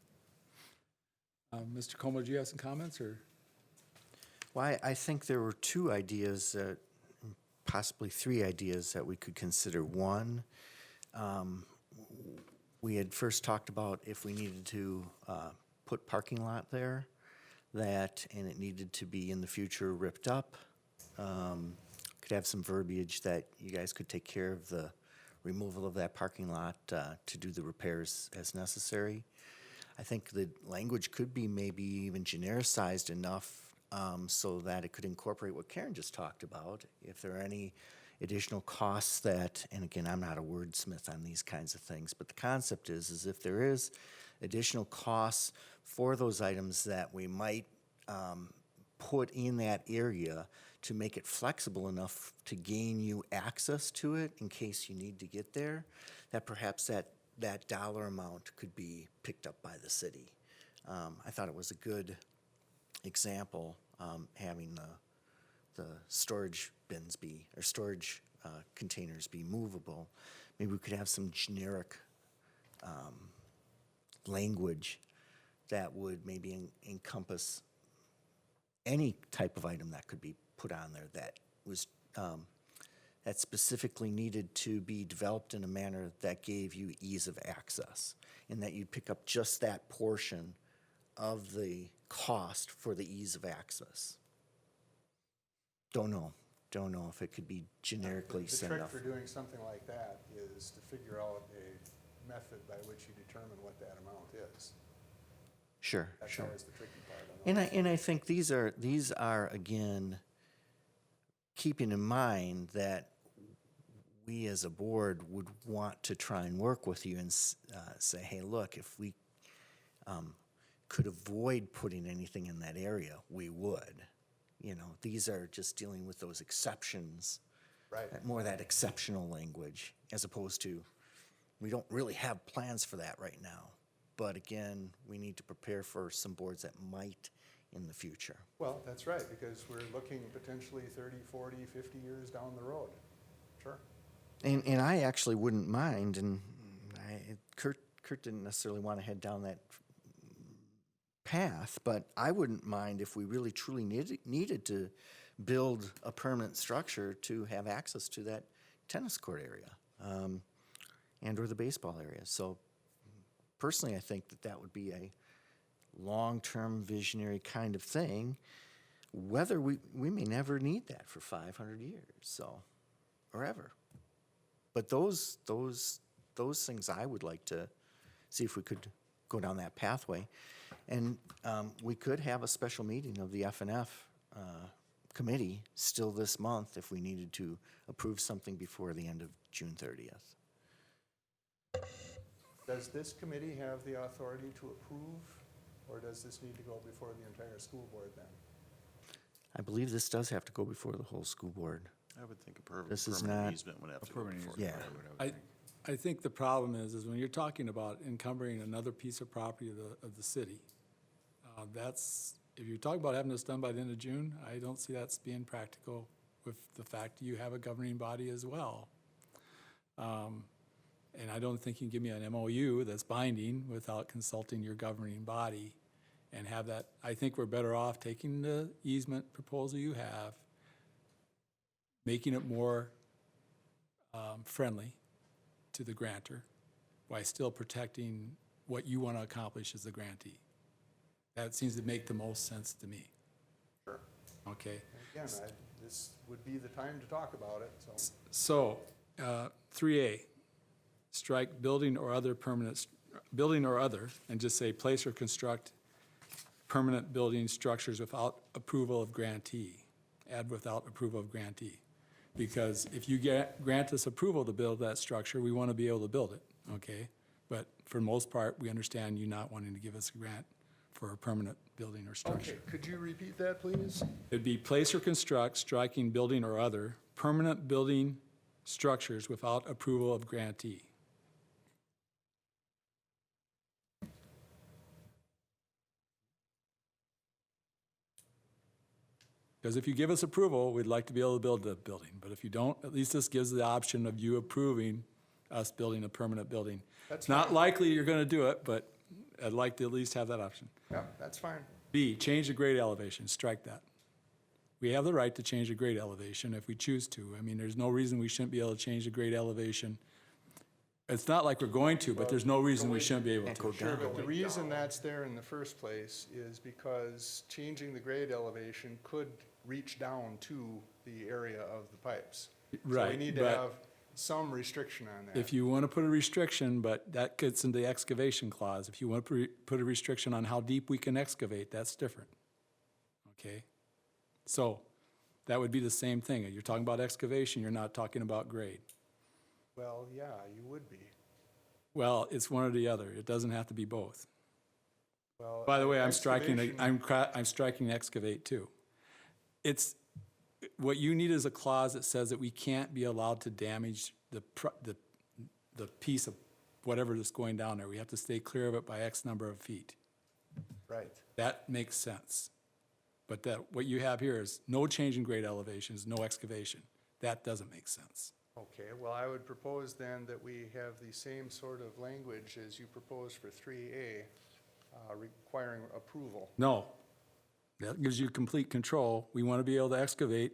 Mr. Como, do you have some comments, or? Well, I think there were two ideas, possibly three ideas that we could consider. One, we had first talked about if we needed to put parking lot there, that, and it needed to be in the future ripped up. Could have some verbiage that you guys could take care of the removal of that parking lot to do the repairs as necessary. I think the language could be maybe even genericized enough so that it could incorporate what Karen just talked about. If there are any additional costs that, and again, I'm not a wordsmith on these kinds of things, but the concept is if there is additional costs for those items that we might put in that area to make it flexible enough to gain you access to it in case you need to get there, that perhaps that dollar amount could be picked up by the city. I thought it was a good example, having the storage bins be, or storage containers be movable. Maybe we could have some generic language that would maybe encompass any type of item that could be put on there that was that specifically needed to be developed in a manner that gave you ease of access, and that you'd pick up just that portion of the cost for the ease of access. Don't know if it could be generically The set trick up. for doing something like that is to figure out a method by which you determine what that amount is. Sure, That's sure. always the tricky part. And I think these are again, keeping in mind that we as a board would want to try and work with you and say, hey, look, if we could avoid putting anything in that area, we would. You know, these are just dealing with those exceptions. Right. More that exceptional language, as opposed to, we don't really have plans for that right now. But again, we need to prepare for some boards that might in the future. Well, that's right, because we're looking potentially 30, 40, 50 years down the road. Sure. And I actually wouldn't mind, and Kurt didn't necessarily want to head down that path, but I wouldn't mind if we really truly needed to build a permanent structure to have access to that tennis court area and or the baseball area. So personally, I think that would be a long-term visionary kind of thing, whether we may never need that for 500 years, so, or ever. But those things I would like to see if we could go down that pathway. And we could have a special meeting of the F&F committee still this month if we needed to approve something before the end of June 30th. Does this committee have the authority to approve, or does this need to go before the entire school board then? I believe this does have to go before the whole school board. I would think This is permanent not easement would have A to go permanent before. easement, Yeah. I would think. I think the problem is when you're talking about encumbering another piece of property of the city, that's, if you're talking about having this done by the end of June, I don't see that's being practical with the fact you have a governing body as well. And I don't think you can give me an MOU that's binding without consulting your governing body and have that. I think we're better off taking the easement proposal you have, making it more friendly to the grantor while still protecting what you want to accomplish as the grantee. That seems to make the most sense to me. Sure. Okay. And again, this would be the time to talk about it, so. So, 3A, strike building or other, and just say place or construct permanent building structures without approval of grantee. Add without approval of grantee. Because if you grant us approval to build that structure, we want to be able to build it, okay? But for the most part, we understand you not wanting to give us a grant for a permanent building or structure. Okay, could you repeat that, please? It'd be place or construct, striking building or other, permanent building structures without approval of grantee. Because if you give us approval, we'd like to be able to build the building. But if you don't, at least this gives the option of you approving us building a permanent building. That's It's not fine. likely you're going to do it, but I'd like to at least have that option. Yeah, that's fine. B, change the grade elevation, strike that. We have the right to change the grade elevation if we choose to. I mean, there's no reason we shouldn't be able to change the grade elevation It's not like we're going to, but there's no reason we shouldn't be able to. Sure, but the reason that's there in the first place is because changing the grade elevation could reach down to the area of the pipes. So we Right, need to but- have some restriction on that. If you want to put a restriction, but that gets into the excavation clause, if you want to put a restriction on how deep we can excavate, that's different. Okay? So, that would be the same thing. You're talking about excavation, you're not talking about grade. Well, yeah, you would be. Well, it's one or the other. It doesn't have to be both. Well, By the way, I'm striking, excavation- I'm striking excavate too. It's, what you need is a clause that says that we can't be allowed to damage the piece of whatever that's going down there. We have to stay clear of it by X number of feet. Right. That makes sense. But that, what you have here is no change in grade elevations, no excavation. That doesn't make sense. Okay, well, I would propose then that we have the same sort of language as you proposed for 3A, requiring approval. No. That gives you complete control. We want to be able to excavate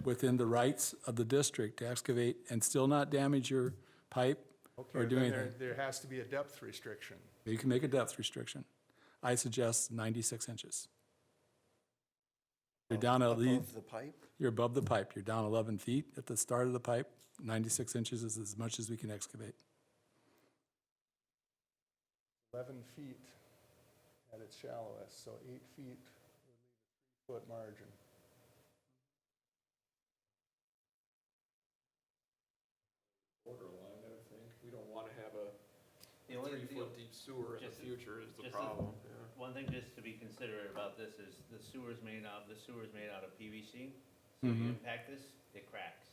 within the rights of the district to excavate and still not damage your pipe Okay, or do then anything. there has to be a depth restriction. You can make a depth restriction. I suggest 96 inches. You're down at least, Above the pipe? you're above the pipe. You're down 11 feet at the start of the pipe. 96 inches is as much as we can excavate. 11 feet at its shallowest, so 8 feet would leave a 3-foot margin. Borderline, I would think. We don't want to have a The only, 3-foot deep sewer in the just- future is the just problem. one thing just to be considerate about this is the sewer's made out of PVC. So if you impact this, it cracks.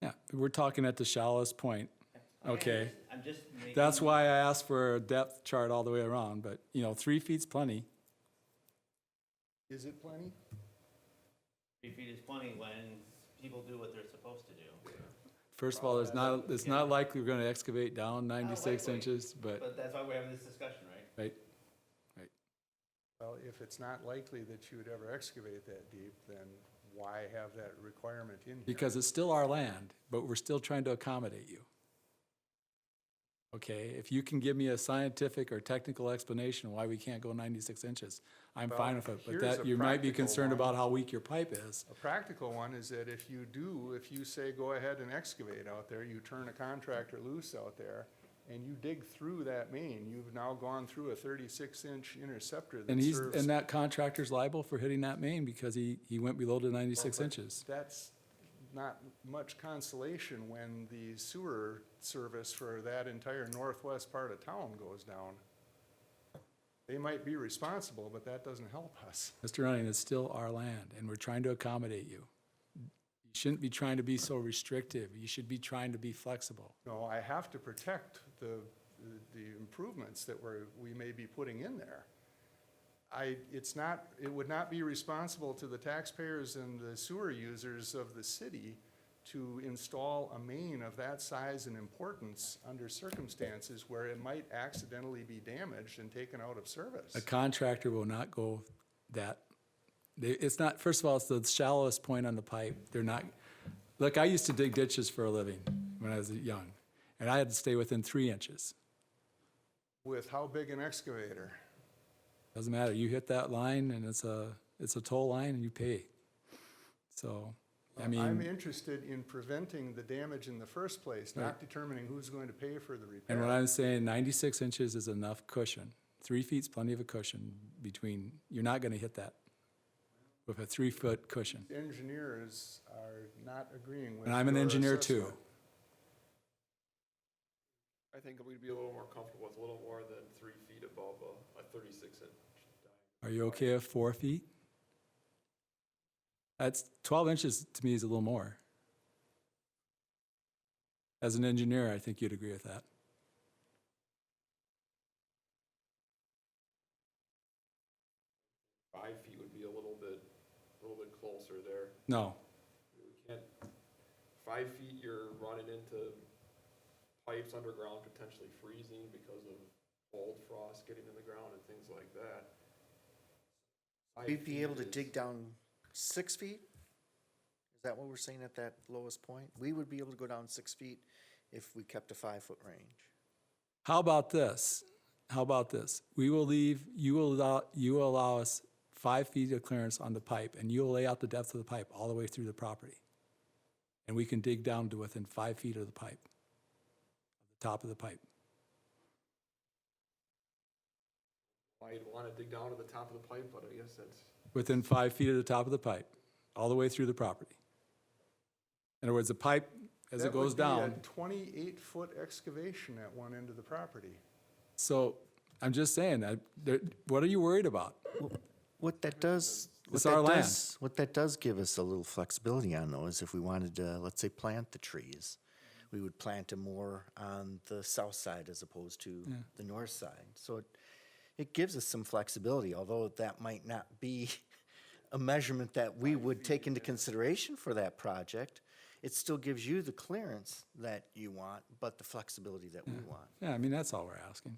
Yeah, we're talking at the shallowest point. Okay. I'm just making. That's why I asked for a depth chart all the way around, but, 3 feet's plenty. Is it plenty? 3 feet is plenty when people do what they're supposed to do. First of all, it's not likely we're gonna excavate down 96 likely. inches, but, But that's why we're having this discussion, right? right? Well, if it's not likely that you would ever excavate that deep, then why have that requirement in here? Because it's still our land, but we're still trying to accommodate you. Okay, if you can give me a scientific or technical explanation why we can't go 96 inches, I'm Well, fine with it. But here's that, a you might be practical concerned one. about how weak your pipe is. A practical one is that if you say go ahead and excavate out there, you turn a contractor loose out there, and you dig through that main, you've now gone through a 36-inch interceptor And that serves. and that contractor's liable for hitting that main because he went below the 96 Well, but inches. That's not much consolation when the sewer service for that entire northwest part of town goes down. They might be responsible, but that doesn't help us. Mr. Running, it's still our land, and we're trying to accommodate you. You shouldn't be trying to be so restrictive. You should be trying to be flexible. No, I have to protect the improvements that we may be putting in there. It would not be responsible to the taxpayers and the sewer users of the city to install a main of that size and importance under circumstances where it might accidentally be damaged and taken out of service. A contractor will not go that, it's not, first of all, it's the shallowest point on the pipe. They're not, look, I used to dig ditches for a living when I was young, and I had to stay within 3 inches. With how big an excavator? Doesn't matter, you hit that line, and it's a toll line, and you pay. So, I I'm mean, interested in preventing the damage in the first place, not determining who's going to pay for the and what repair. I'm saying, 96 inches is enough cushion. 3 feet's plenty of a cushion between, you're not gonna hit that with a 3-foot cushion. Engineers are not agreeing with And I'm an your engineer too. assessment. I think we'd be a little more comfortable with a little more than 3 feet above a 36-inch diameter. Are you okay with 4 feet? That's 12 inches to me is a little more. As an engineer, I think you'd agree with that. Five feet would be a little bit closer there. No, We can't, 5 feet, you're running into pipes underground potentially freezing because of cold frost getting in the ground and things like that. 5 We'd be feet able to is- dig down 6 feet? Is that what we're saying at that lowest point? We would be able to go down 6 feet if we kept a 5-foot range. How about this? How about this? We will leave, you will allow us 5 feet of clearance on the pipe, and you'll lay out the depth of the pipe all the way through the property. And we can dig down to within 5 feet of the pipe, the top of the pipe. I'd wanna dig down to the top of the pipe, but I guess that's, Within 5 feet of the top of the pipe, all the way through the property. In other words, the pipe, as it goes down. That would be a 28-foot excavation at one end of the property. So I'm just saying, what are you worried about? What that does, It's our land. what that does give us a little flexibility on though is if we wanted to, let's say, plant the trees, we would plant them more on the south side as opposed to the north side. So it gives us some flexibility, although that might not be a measurement that we would take into consideration for that project. It still gives you the clearance that you want, but the flexibility that we want. Yeah, I mean, that's all we're asking.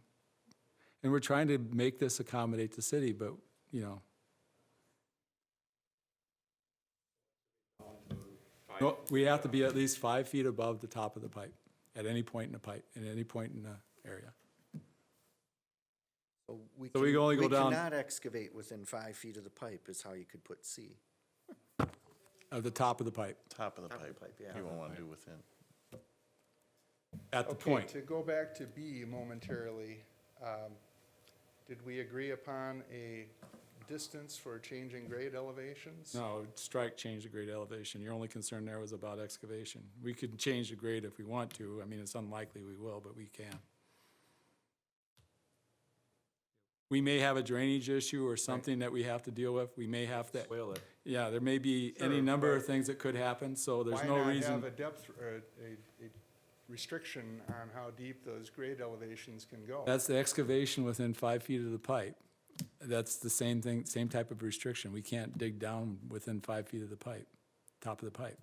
And we're trying to make this accommodate the city, but, you know. No, we have to be at least 5 feet above the top of the pipe at any point in the pipe, at any point in the area. So we So we can only go down- We cannot excavate within 5 feet of the pipe is how you could put C. Of the top of the pipe, Top of the Top of the pipe, pipe, yeah. you won't wanna do within. at the Okay, point. to go back to B momentarily, did we agree upon a distance for changing grade elevations? No, strike change the grade elevation. Your only concern there was about excavation. We could change the grade if we want to. I mean, it's unlikely we will, but we can. We may have a drainage issue or something that we have to deal with. We may have to, Swale it. yeah, there may be any Sure, number of but things that could happen, so there's no Why not reason. have a depth, a restriction on how deep those grade elevations can go? That's the excavation within 5 feet of the pipe. That's the same thing, same type of restriction. We can't dig down within 5 feet of the pipe, top of the pipe.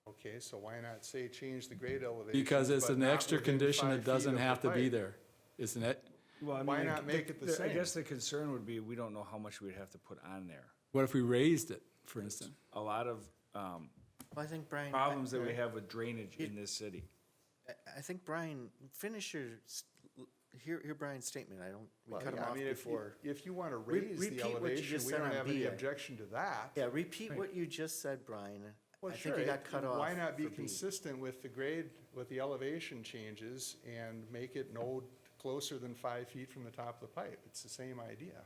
Okay, so why not say change the grade elevations? Because it's but an not extra within condition 5 that feet doesn't of the have to be pipe? there, isn't it? Well, I Why mean, not make it the I same? guess the concern would be, we don't know how much we'd have to put on there. What if we raised it, for instance? A lot of Well, I think, Brian. problems that we have with drainage in this city. I think, Brian, finish your, hear Brian's statement. We Well, cut him yeah, I off mean, before. if you want to Re- raise repeat the what you elevation, just we said don't on have any B. objection to that. Yeah, repeat what you just said, Brian. Well, I sure, think you got cut off. why not be for B. consistent with the grade, with the elevation changes and make it no closer than 5 feet from the top of the pipe? It's the same idea.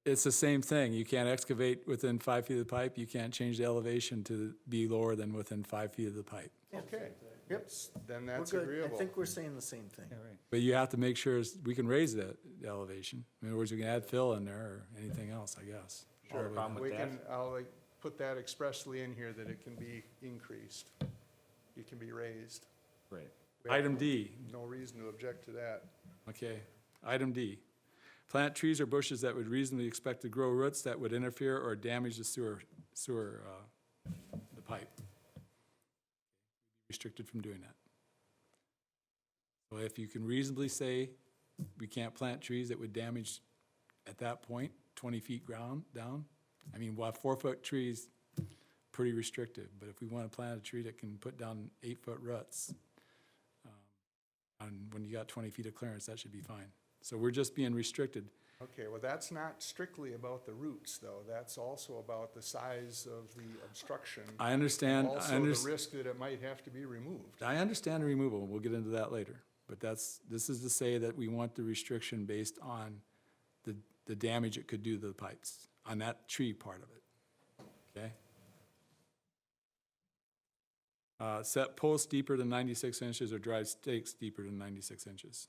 It's the same thing. You can't excavate within 5 feet of the pipe. You can't change the elevation to be lower than within 5 feet of the pipe. Okay, Yep. then We're that's good. agreeable. I think we're saying the same thing. But you have to make sure we can raise the elevation. In other words, we can add fill in there or anything else, I guess. Sure. Problem with We that? can, I'll like put that expressly in here that it can be increased. It can be raised. Right. We have Item D, No reason to object to that. okay. Item D, plant trees or bushes that would reasonably expect to grow roots that would interfere or damage the sewer, the pipe. Restricted from doing that. So if you can reasonably say we can't plant trees that would damage at that point, 20 feet ground down, I mean, while 4-foot trees, pretty restrictive, but if we want to plant a tree that can put down 8-foot roots, and when you got 20 feet of clearance, that should be fine. So we're just being restricted. Okay, well, that's not strictly about the roots, though. That's also about the size of the obstruction. I understand, Also, the risk that it might have to be removed. I understand the removal, we'll get into that later. But this is to say that we want the restriction based on the damage it could do to the pipes, on that tree part of it, okay? Set posts deeper than 96 inches or drive stakes deeper than 96 inches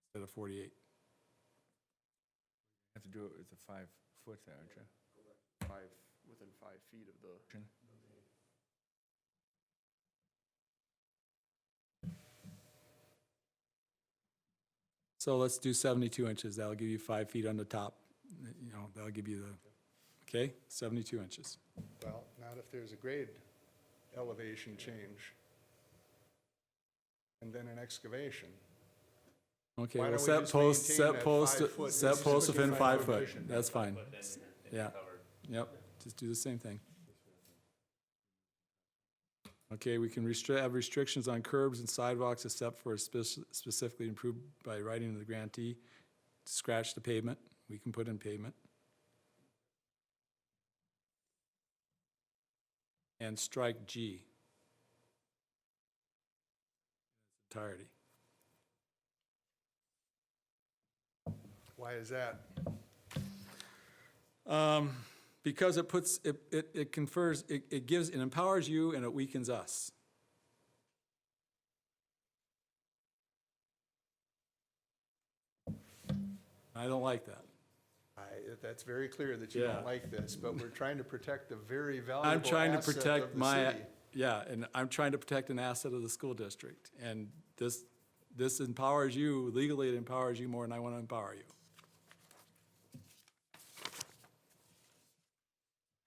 instead of 48. Have to do it with the 5 foot there, aren't you? within 5 feet of the. So let's do 72 inches, that'll give you 5 feet on the top, you know, that'll give you the, okay, 72 inches. Well, not if there's a grade elevation change. And then an excavation. Okay, Why well, don't we set just posts, maintain set that posts, 5 foot set posts distance within between 5 five foot, foot? that's fine. But then it's Yeah. covered. Yep, just do the same thing. Okay, we can have restrictions on curbs and sidewalks except for specifically improved by writing to the grantee. Scratch the pavement, we can put in pavement. And strike G. Entirety. Why is that? Because it puts, it confers, it gives, it empowers you and it weakens us. I don't like that. That's very clear that you Yeah. don't like this, but we're trying to protect a very valuable I'm trying to asset protect of the my, city. yeah, and I'm trying to protect an asset of the school district. And this empowers you, legally it empowers you more than I want to empower you.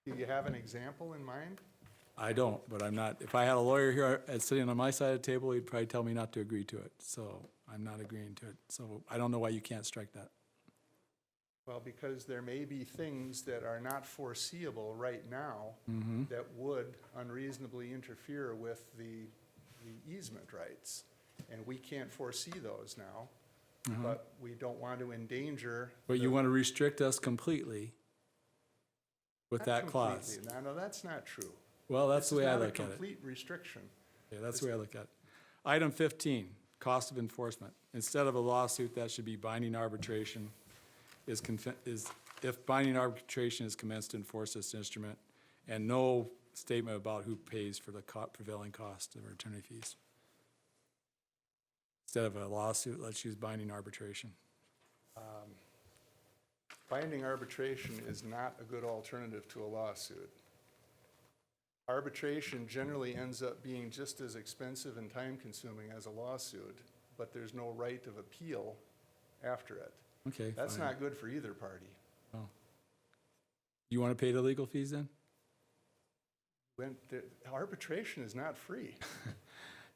Do you have an example in mind? I don't, but I'm not, if I had a lawyer here sitting on my side of the table, he'd probably tell me not to agree to it. So I'm not agreeing to it. So I don't know why you can't strike that. Well, because there may be things that are not foreseeable right now that would unreasonably interfere with the easement rights. And we can't foresee those now, but we don't want to endanger. But you want to restrict us completely with Not that clause. completely. No, that's not true. Well, that's the way I look This is not at a it. complete restriction. Yeah, that's the way I look at it. Item 15, cost of enforcement. Instead of a lawsuit, that should be binding arbitration. Is if binding arbitration is commenced to enforce this instrument, and no statement about who pays for the prevailing cost of attorney fees. Instead of a lawsuit, let's use binding arbitration. Binding arbitration is not a good alternative to a lawsuit. Arbitration generally ends up being just as expensive and time-consuming as a lawsuit, but there's no right of appeal after it. Okay, That's fine. not good for either party. You want to pay the legal fees then? Arbitration is not free.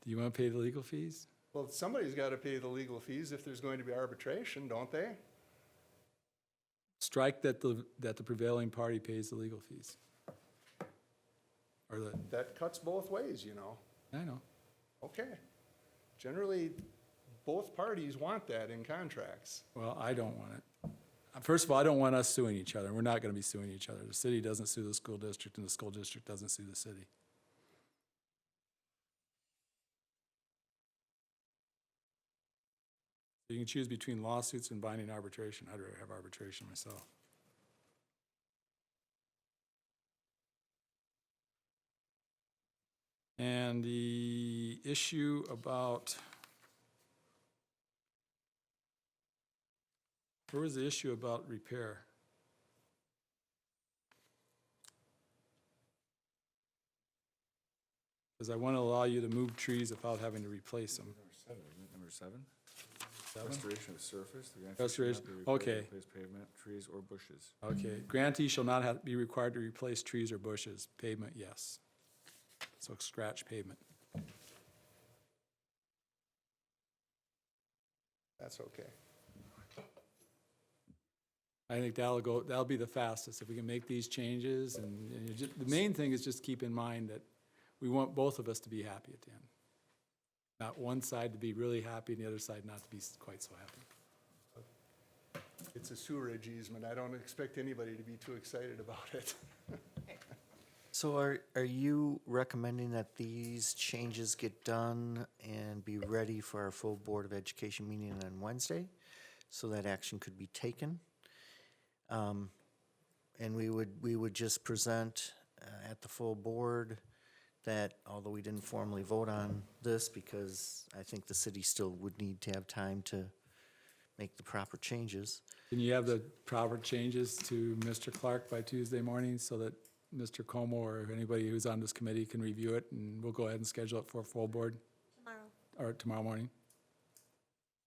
Do you want to pay the legal fees? Well, somebody's got to pay the legal fees if there's going to be arbitration, don't they? Strike that the prevailing party pays the legal fees. Or That cuts both ways, you know. I know. Okay. Generally, both parties want that in contracts. Well, I don't want it. First of all, I don't want us suing each other. We're not going to be suing each other. The city doesn't sue the school district, and the school district doesn't sue the city. You can choose between lawsuits and binding arbitration. I'd rather have arbitration myself. And the issue about, where was the issue about repair? Because I want to allow you to move trees without having to replace them. Number seven? Restoration of surface. The grantee shall Restoration, not be required to okay. replace pavement, trees, or bushes. Okay, grantee shall not be required to replace trees or bushes. Pavement, yes. So scratch pavement. That's okay. I think that'll be the fastest, if we can make these changes, and the main thing is just keep in mind that we want both of us to be happy at the end. Not one side to be really happy and the other side not to be quite so happy. It's a sewerage easement. I don't expect anybody to be too excited about it. So are you recommending that these changes get done and be ready for our full Board of Education meeting on Wednesday, so that action could be taken? And we would just present at the full board that, although we didn't formally vote on this, because I think the city still would need to have time to make the proper changes. Can you have the proper changes to Mr. Clark by Tuesday morning so that Mr. Como or anybody who's on this committee can review it, and we'll go ahead and schedule it for a full board, Tomorrow. or tomorrow morning?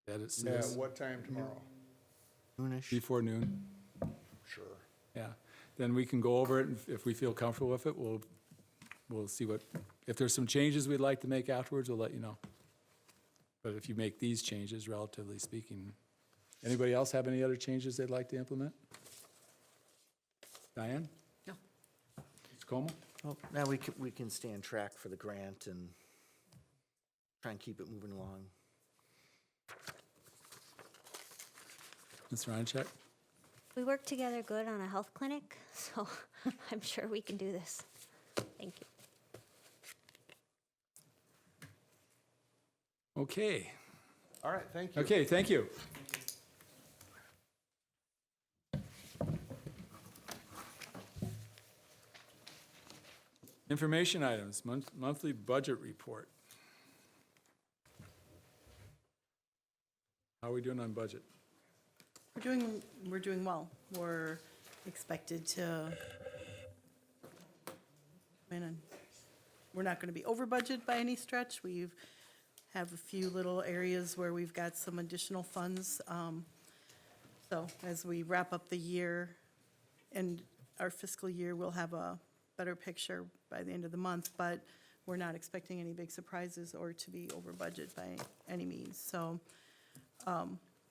That is, At what time tomorrow? Soonish? before noon, Sure. yeah. Then we can go over it, and if we feel comfortable with it, we'll see if there's some changes we'd like to make afterwards, we'll let you know. But if you make these changes, relatively speaking, anybody else have any other changes they'd like to implement? Diane? No. Mr. Como? Well, now we can stay on track for the grant and try and keep it moving along. Ms. Ryanchek? We work together good on a health clinic, so I'm sure we can do this. Thank you. Okay. All right, thank you. Okay, thank you. Information items, monthly budget report. How are we doing on budget? We're doing well. We're expected to, we're not going to be over budget by any stretch. We have a few little areas where we've got some additional funds. So as we wrap up the year and our fiscal year, we'll have a better picture by the end of the month, but we're not expecting any big surprises or to be over budget by any means. So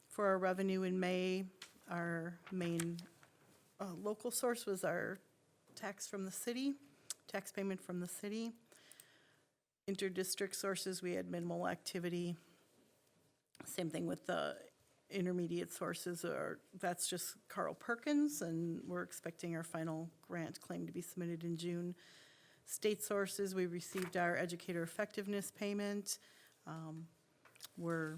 for our revenue in May, our main local source was our tax from the city, tax payment from the city. Interdistrict sources, we had minimal activity. Same thing with the intermediate sources, that's just Carl Perkins, and we're expecting our final grant claim to be submitted in June. State sources, we received our educator effectiveness payment. We're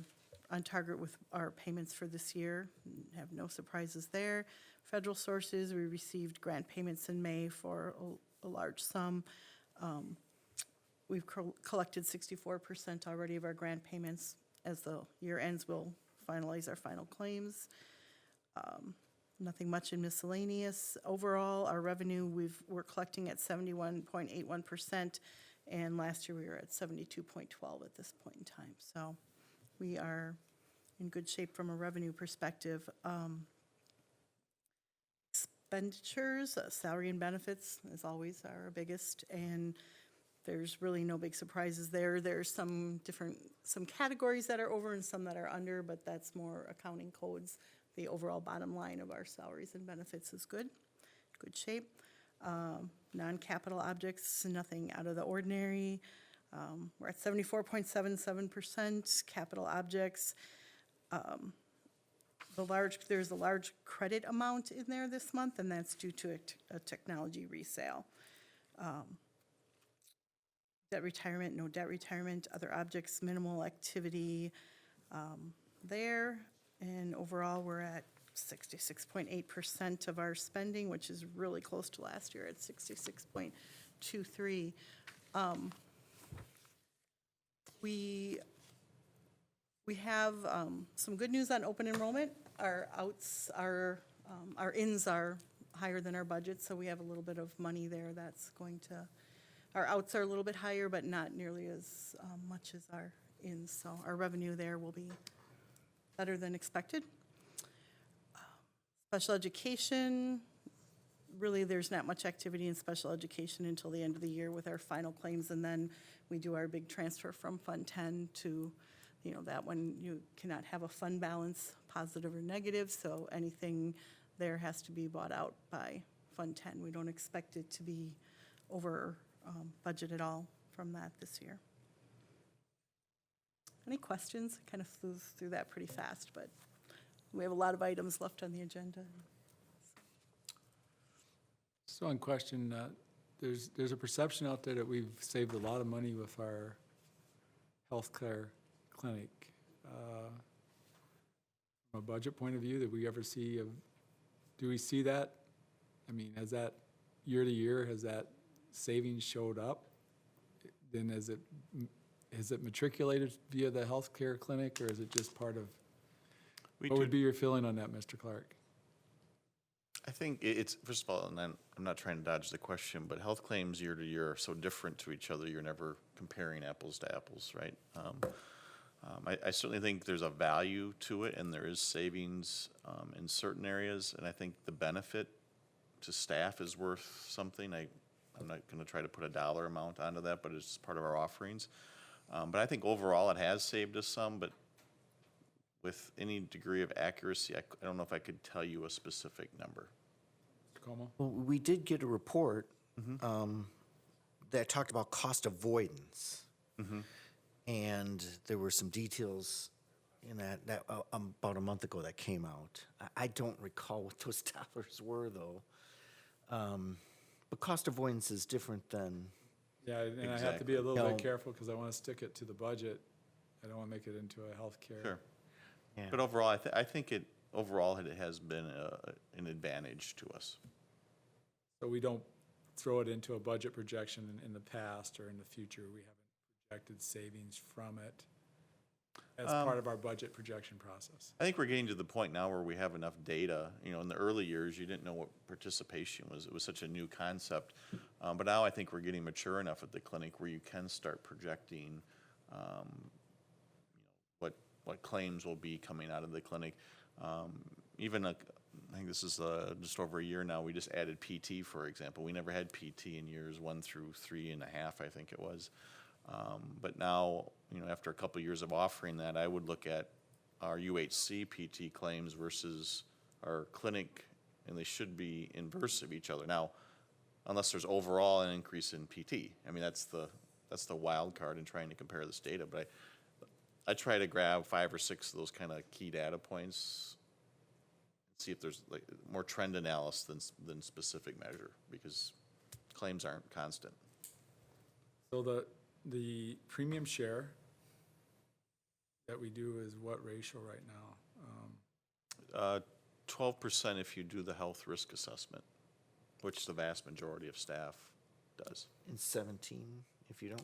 on target with our payments for this year, have no surprises there. Federal sources, we received grant payments in May for a large sum. We've collected 64% already of our grant payments. As the year ends, we'll finalize our final claims. Nothing much in miscellaneous. Overall, our revenue, we're collecting at 71.81%, and last year we were at 72.12 at this point in time. So we are in good shape from a revenue perspective. Expenditures, salary and benefits, as always, are our biggest, and there's really no big surprises there. There's some categories that are over and some that are under, but that's more accounting codes. The overall bottom line of our salaries and benefits is good shape. Non-capital objects, nothing out of the ordinary. We're at 74.77%. Capital objects, there's a large credit amount in there this month, and that's due to a technology resale. Debt retirement, no debt retirement. Other objects, minimal activity there. And overall, we're at 66.8% of our spending, which is really close to last year at 66.23. We have some good news on open enrollment. Our ins are higher than our budget, so we have a little bit of money there that's going to, our outs are a little bit higher, but not nearly as much as our ins. So our revenue there will be better than expected. Special education, really there's not much activity in special education until the end of the year with our final claims, and then we do our big transfer from Fund 10 to, that one you cannot have a fund balance, positive or negative, so anything there has to be bought out by Fund 10. We don't expect it to be over budget at all from that this year. Any questions? Kind of flew through that pretty fast, but we have a lot of items left on the agenda. So on question, there's a perception out there that we've saved a lot of money with our healthcare clinic. From a budget point of view, do we see that? I mean, has that year to year, has that savings showed up? Then is it matriculated via the healthcare clinic, or is it just part of? What would be your feeling on that, Mr. Clark? I think it's, first of all, and I'm not trying to dodge the question, but health claims year to year are so different to each other, you're never comparing apples to apples, right? I certainly think there's a value to it, and there is savings in certain areas, and I think the benefit to staff is worth something. I'm not going to try to put a dollar amount onto that, but it's part of our offerings. But I think overall it has saved us some, but with any degree of accuracy, I don't know if I could tell you a specific number. Mr. Como? Well, we did get a report that talked about cost avoidance. And there were some details in that about a month ago that came out. I don't recall what those dollars were, though. But cost avoidance is different than, Yeah, and I have to be a little No. bit careful because I want to stick it to the budget. I don't want to make it into a healthcare. Sure. yeah. But overall, I think overall, it has been an advantage to us. So we don't throw it into a budget projection in the past or in the future. We haven't projected savings from it as part of our budget projection process. I think we're getting to the point now where we have enough data. You know, in the early years, you didn't know what participation was. It was such a new concept. But now I think we're getting mature enough at the clinic where you can start projecting, what claims will be coming out of the clinic. Even, I think this is just over a year now, we just added PT, for example. We never had PT in years 1 through 3.5, I think it was. But now, you know, after a couple of years of offering that, I would look at our UHC PT claims versus our clinic, and they should be inverse of each other. Now, unless there's overall an increase in PT. I mean, that's the wild card in trying to compare this data. But I try to grab 5 or 6 of those kind of key data points, see if there's like more trend analysis than specific measure, because claims aren't constant. So the premium share that we do is what ratio right now? 12% if you do the health risk assessment, which the vast majority of staff does. In 17, if you don't.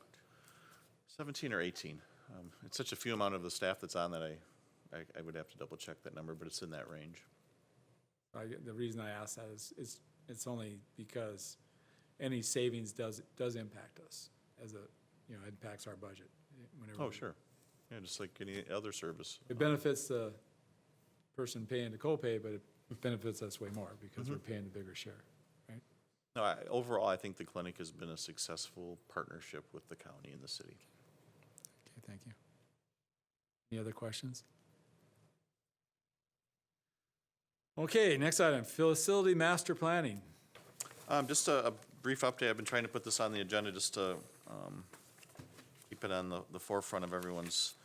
17 or 18. It's such a few amount of the staff that's on that I would have to double check that number, but it's in that range. The reason I ask that is it's only because any savings does impact us as it impacts our budget. Whenever Oh, sure. Yeah, just like any other service. It benefits the person paying the copay, but it benefits us way more because we're paying the bigger share, right? No, overall, I think the clinic has been a successful partnership with the county and the city. Okay, thank you. Any other questions? Okay, next item, facility master planning. Just a brief update. I've been trying to put this on the agenda just to keep it on the forefront of everyone's,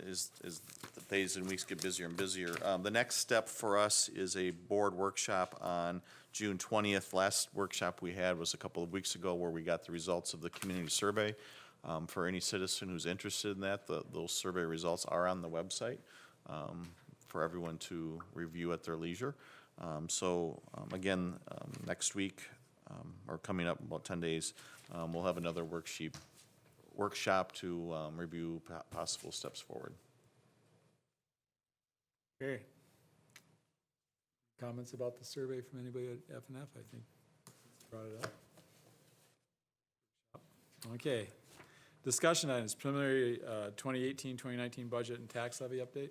as the days and weeks get busier and busier. The next step for us is a board workshop on June 20th. Last workshop we had was a couple of weeks ago where we got the results of the community survey. For any citizen who's interested in that, those survey results are on the website for everyone to review at their leisure. Again, next week, or coming up in about 10 days, we'll have another workshop to review possible steps forward. Okay. Comments about the survey from anybody at FNF? I think brought it up. Okay. Discussion items, preliminary 2018-2019 budget and tax levy update.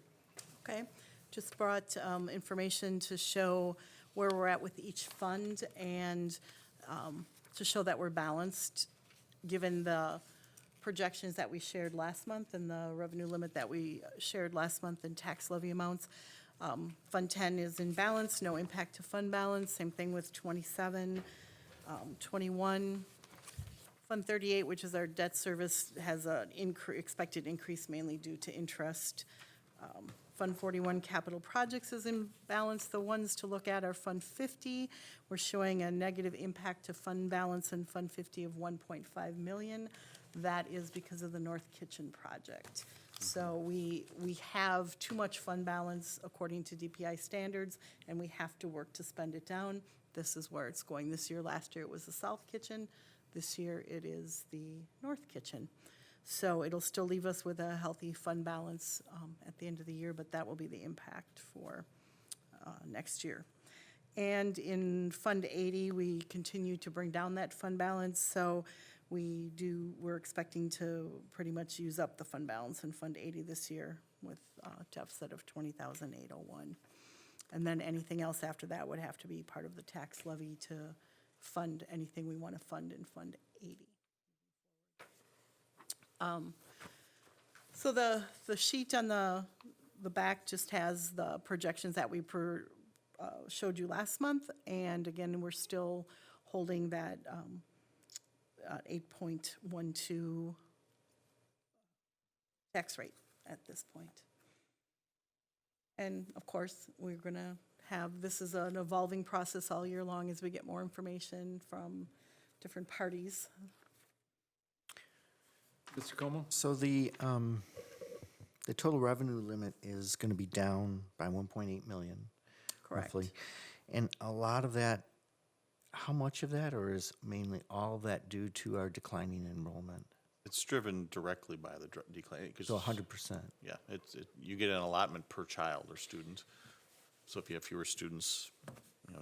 Okay, just brought information to show where we're at with each fund and to show that we're balanced, given the projections that we shared last month and the revenue limit that we shared last month in tax levy amounts. Fund 10 is in balance, no impact to fund balance. Same thing with 27, 21. Fund 38, which is our debt service, has an expected increase mainly due to interest. Fund 41, capital projects, is in balance. The ones to look at are Fund 50. We're showing a negative impact to fund balance in Fund 50 of 1.5 million. That is because of the North Kitchen project. So we have too much fund balance according to DPI standards, and we have to work to spend it down. This is where it's going this year. Last year it was the South Kitchen. This year it is the North Kitchen. So it'll still leave us with a healthy fund balance at the end of the year, but that will be the impact for next year. And in Fund 80, we continue to bring down that fund balance. So we're expecting to pretty much use up the fund balance in Fund 80 this year with a deficit of $20,801. And then anything else after that would have to be part of the tax levy to fund anything we want to fund in Fund 80. So the sheet on the back just has the projections that we showed you last month. And again, we're still holding that 8.12 tax rate at this point. And of course, we're going to have, this is an evolving process all year long as we get more information from different parties. Mr. Como? So the total revenue limit is going to be down by 1.8 million. Correct. Roughly. And a lot of that, how much of that, or is mainly all of that due to our declining enrollment? It's driven directly by the decline. So 100%. Yeah, you get an allotment per child or student. So if you have fewer students,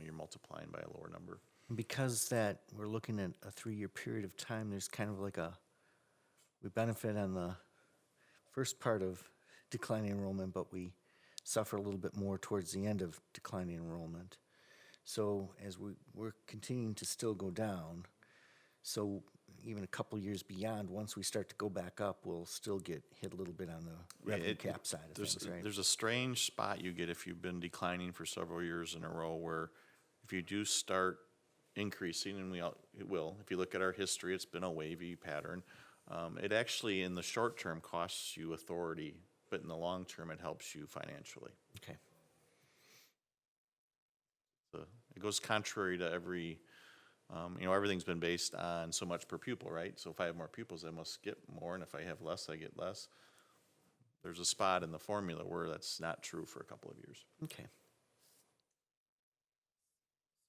you're multiplying by a lower number. Because that, we're looking at a 3-year period of time, there's kind of like we benefit on the first part of declining enrollment, but we suffer a little bit more towards the end of declining enrollment. So as we're continuing to still go down, so even a couple years beyond, once we start to go back up, we'll still get hit a little bit on the revenue cap side of things, right? There's a strange spot you get if you've been declining for several years in a row, where if you do start increasing, and it will, if you look at our history, it's been a wavy pattern. It actually, in the short term, costs you authority, but in the long term, it helps you financially. Okay. So it goes contrary to everything's been based on so much per pupil, right? So if I have more pupils, I must get more, and if I have less, I get less. There's a spot in the formula where that's not true for a couple of years. Okay.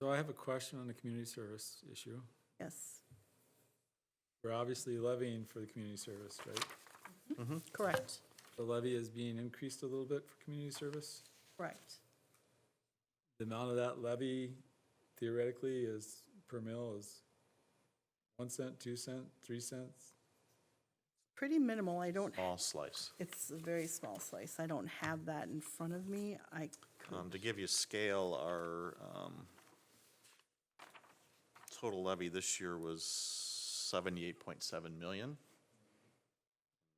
So I have a question on the community service issue. Yes, We're obviously levying for the community service, right? correct, The levy is being increased a little bit for community service. correct. The amount of that levy theoretically is, per mill, is 1 cent, 2 cents, 3 cents? Pretty minimal, I don't, Small slice. it's a very small slice, I don't have that in front of me, I could, To give you scale, our total levy this year was 78.7 million.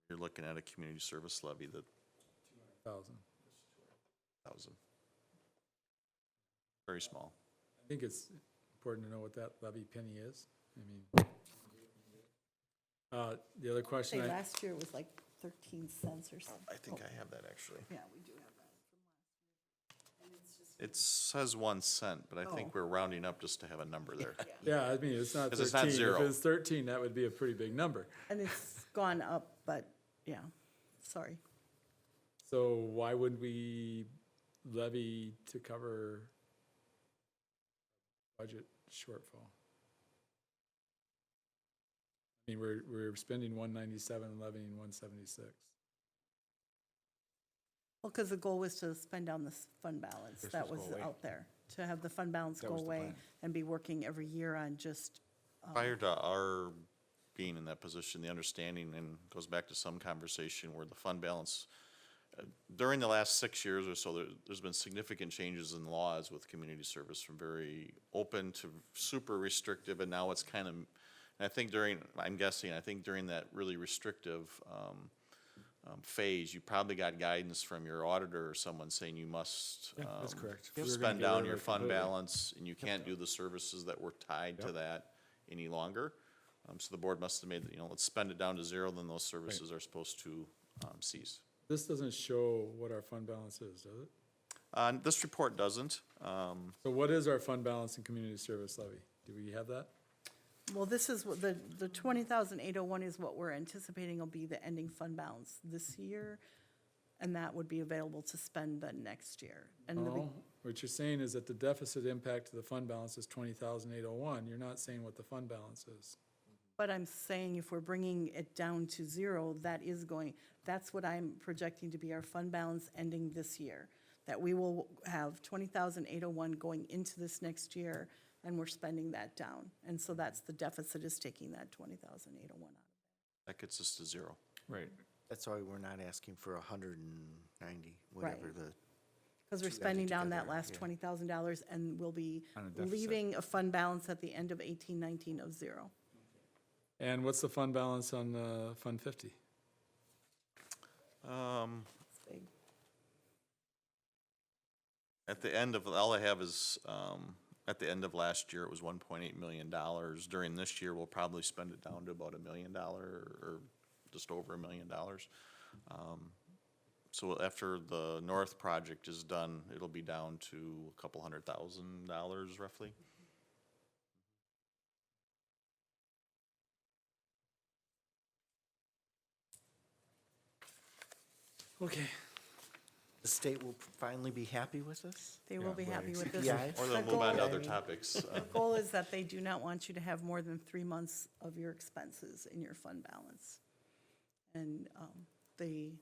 You're looking at a community service levy that 1,000. 1,000. Very small. I think it's important to know what that levy penny is. I mean, the other question say I, last year was like 13 cents or something. I think I have that actually. Yeah, we do have that from last year. And it's just, It says 1 cent, but I think Oh. we're rounding up just to have a number there. yeah, I mean, it's not 'Cause 13. it's not zero. If it's 13, that would be a pretty big number. and it's gone up, but, yeah, sorry. So why would we levy to cover budget shortfall? I mean, we're spending 197 and levying 176. Well, because the goal was to spend down this fund balance This that was was go away. out there, to have the fund balance That go was the away plan. and be working every year on just, Prior to our being in that position, the understanding, and goes back to some conversation where the fund balance, during the last 6 years or so, there's been significant changes in laws with community service, from very open to super restrictive, and now it's kind of, and I think during that really restrictive phase, you probably got guidance from your auditor or someone saying you must that's correct. We were gonna spend get down rid of your it fund completely. balance, and you can't do the services that were tied to that any longer. So the board must have made, let's spend it down to zero, then those services are supposed to cease. This doesn't show what our fund balance is, does it? This report doesn't. So what is our fund balance in community service levy? Do we have that? well, this is what, the 20,801 is what we're anticipating will be the ending fund balance this year, and that would be available to spend then next year. And the No, what you're saying is that the deficit impact to the fund balance is 20,801. You're not saying what the fund balance is. But I'm saying if we're bringing it down to zero, that's what I'm projecting to be our fund balance ending this year. That we will have 20,801 going into this next year, and we're spending that down. And so that's the deficit, is taking that 20,801 out. That gets us to zero. Right. That's why we're not asking for 190, whatever Right. the, Because we're Two added spending down that together, last yeah. $20,000, and we'll be On a deficit. leaving a fund balance at the end of 18-19 of zero. And what's the fund balance on Fund 50? It's big. At the end of, all I have is at the end of last year, it was $1.8 million. During this year, we'll probably spend it down to about $1 million or just over $1 million. So after the north project is done, it'll be down to a couple $100,000 roughly. Okay. The state will finally be happy with us? They will be happy with this. CPI? Or they'll The move on to goal- other topics. The goal is that they do not want you to have more than 3 months of your expenses in your fund balance. And they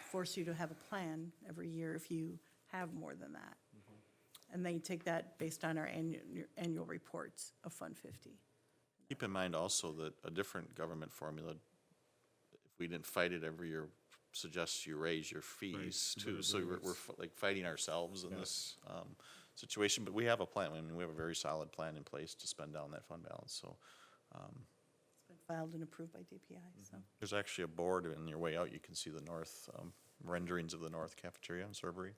force you to have a plan every year if you have more than that. And they take that based on our annual reports of Fund 50. Keep in mind also that a different government formula, if we didn't fight it every year, suggests you raise your fees too. So we're like fighting ourselves in this situation, but we have a plan. I mean, we have a very solid plan in place to spend down that fund balance, so. It's been filed and approved by DPI, so. There's actually a board on your way out, you can see the north, renderings of the north cafeteria and servery.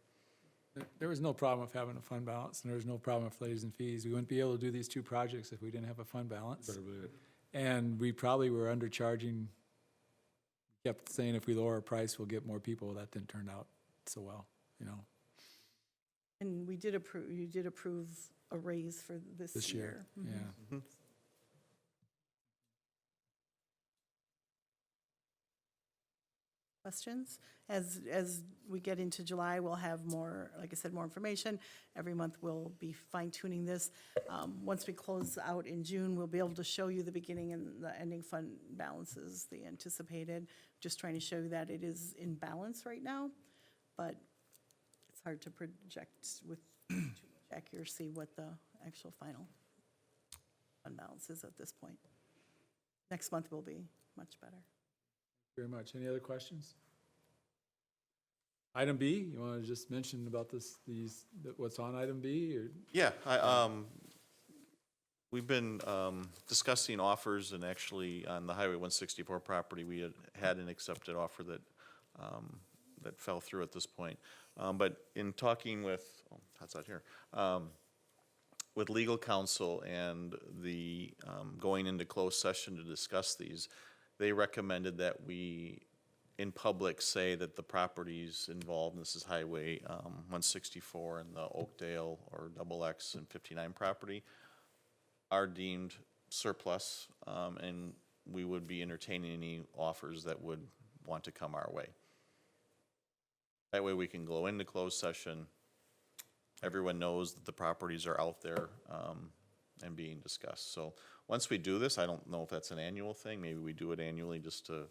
There was no problem with having a fund balance, and there was no problem with raising fees. We wouldn't be able to do these two projects if we didn't have a fund balance. Better believe it. And we probably were undercharging. Kept saying if we lower our price, we'll get more people. That didn't turn out so well, you know, And you did approve a raise for this this year. year. Yeah. Questions? As we get into July, we'll have more, like I said, more information. Every month, we'll be fine tuning this. Once we close out in June, we'll be able to show you the beginning and the ending fund balances, the anticipated. Just trying to show you that it is in balance right now, but it's hard to project with too much accuracy what the actual final fund balance is at this point. Next month will be much better. Very much. Any other questions? Item B, you want to just mention about what's on item B, or? Yeah, we've been discussing offers, and actually on the Highway 164 property, we had an accepted offer that fell through at this point. But in talking with, how's that here? With legal counsel and the going into closed session to discuss these, they recommended that we, in public, say that the properties involved, and this is Highway 164 and the Oakdale or Double X and 59 property, are deemed surplus, and we would be entertaining any offers that would want to come our way. That way we can go into closed session. Everyone knows that the properties are out there and being discussed. So once we do this, I don't know if that's an annual thing. Maybe we do it annually just to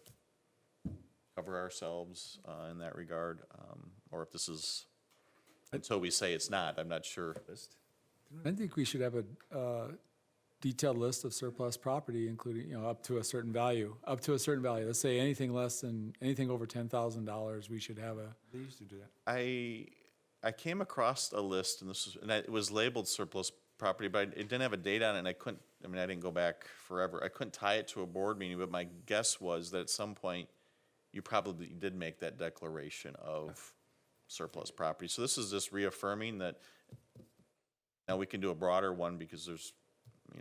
cover ourselves in that regard, or if this is, until we say it's not, I'm not sure. I think we should have a detailed list of surplus property, including, up to a certain value. Up to a certain value. Let's say anything over $10,000, we should have a. They used to do that. I came across a list, and it was labeled surplus property, but it didn't have a date on it, and I didn't go back forever. I couldn't tie it to a board meeting, but my guess was that at some point, you probably did make that declaration of surplus property. So this is just reaffirming that now we can do a broader one because there's,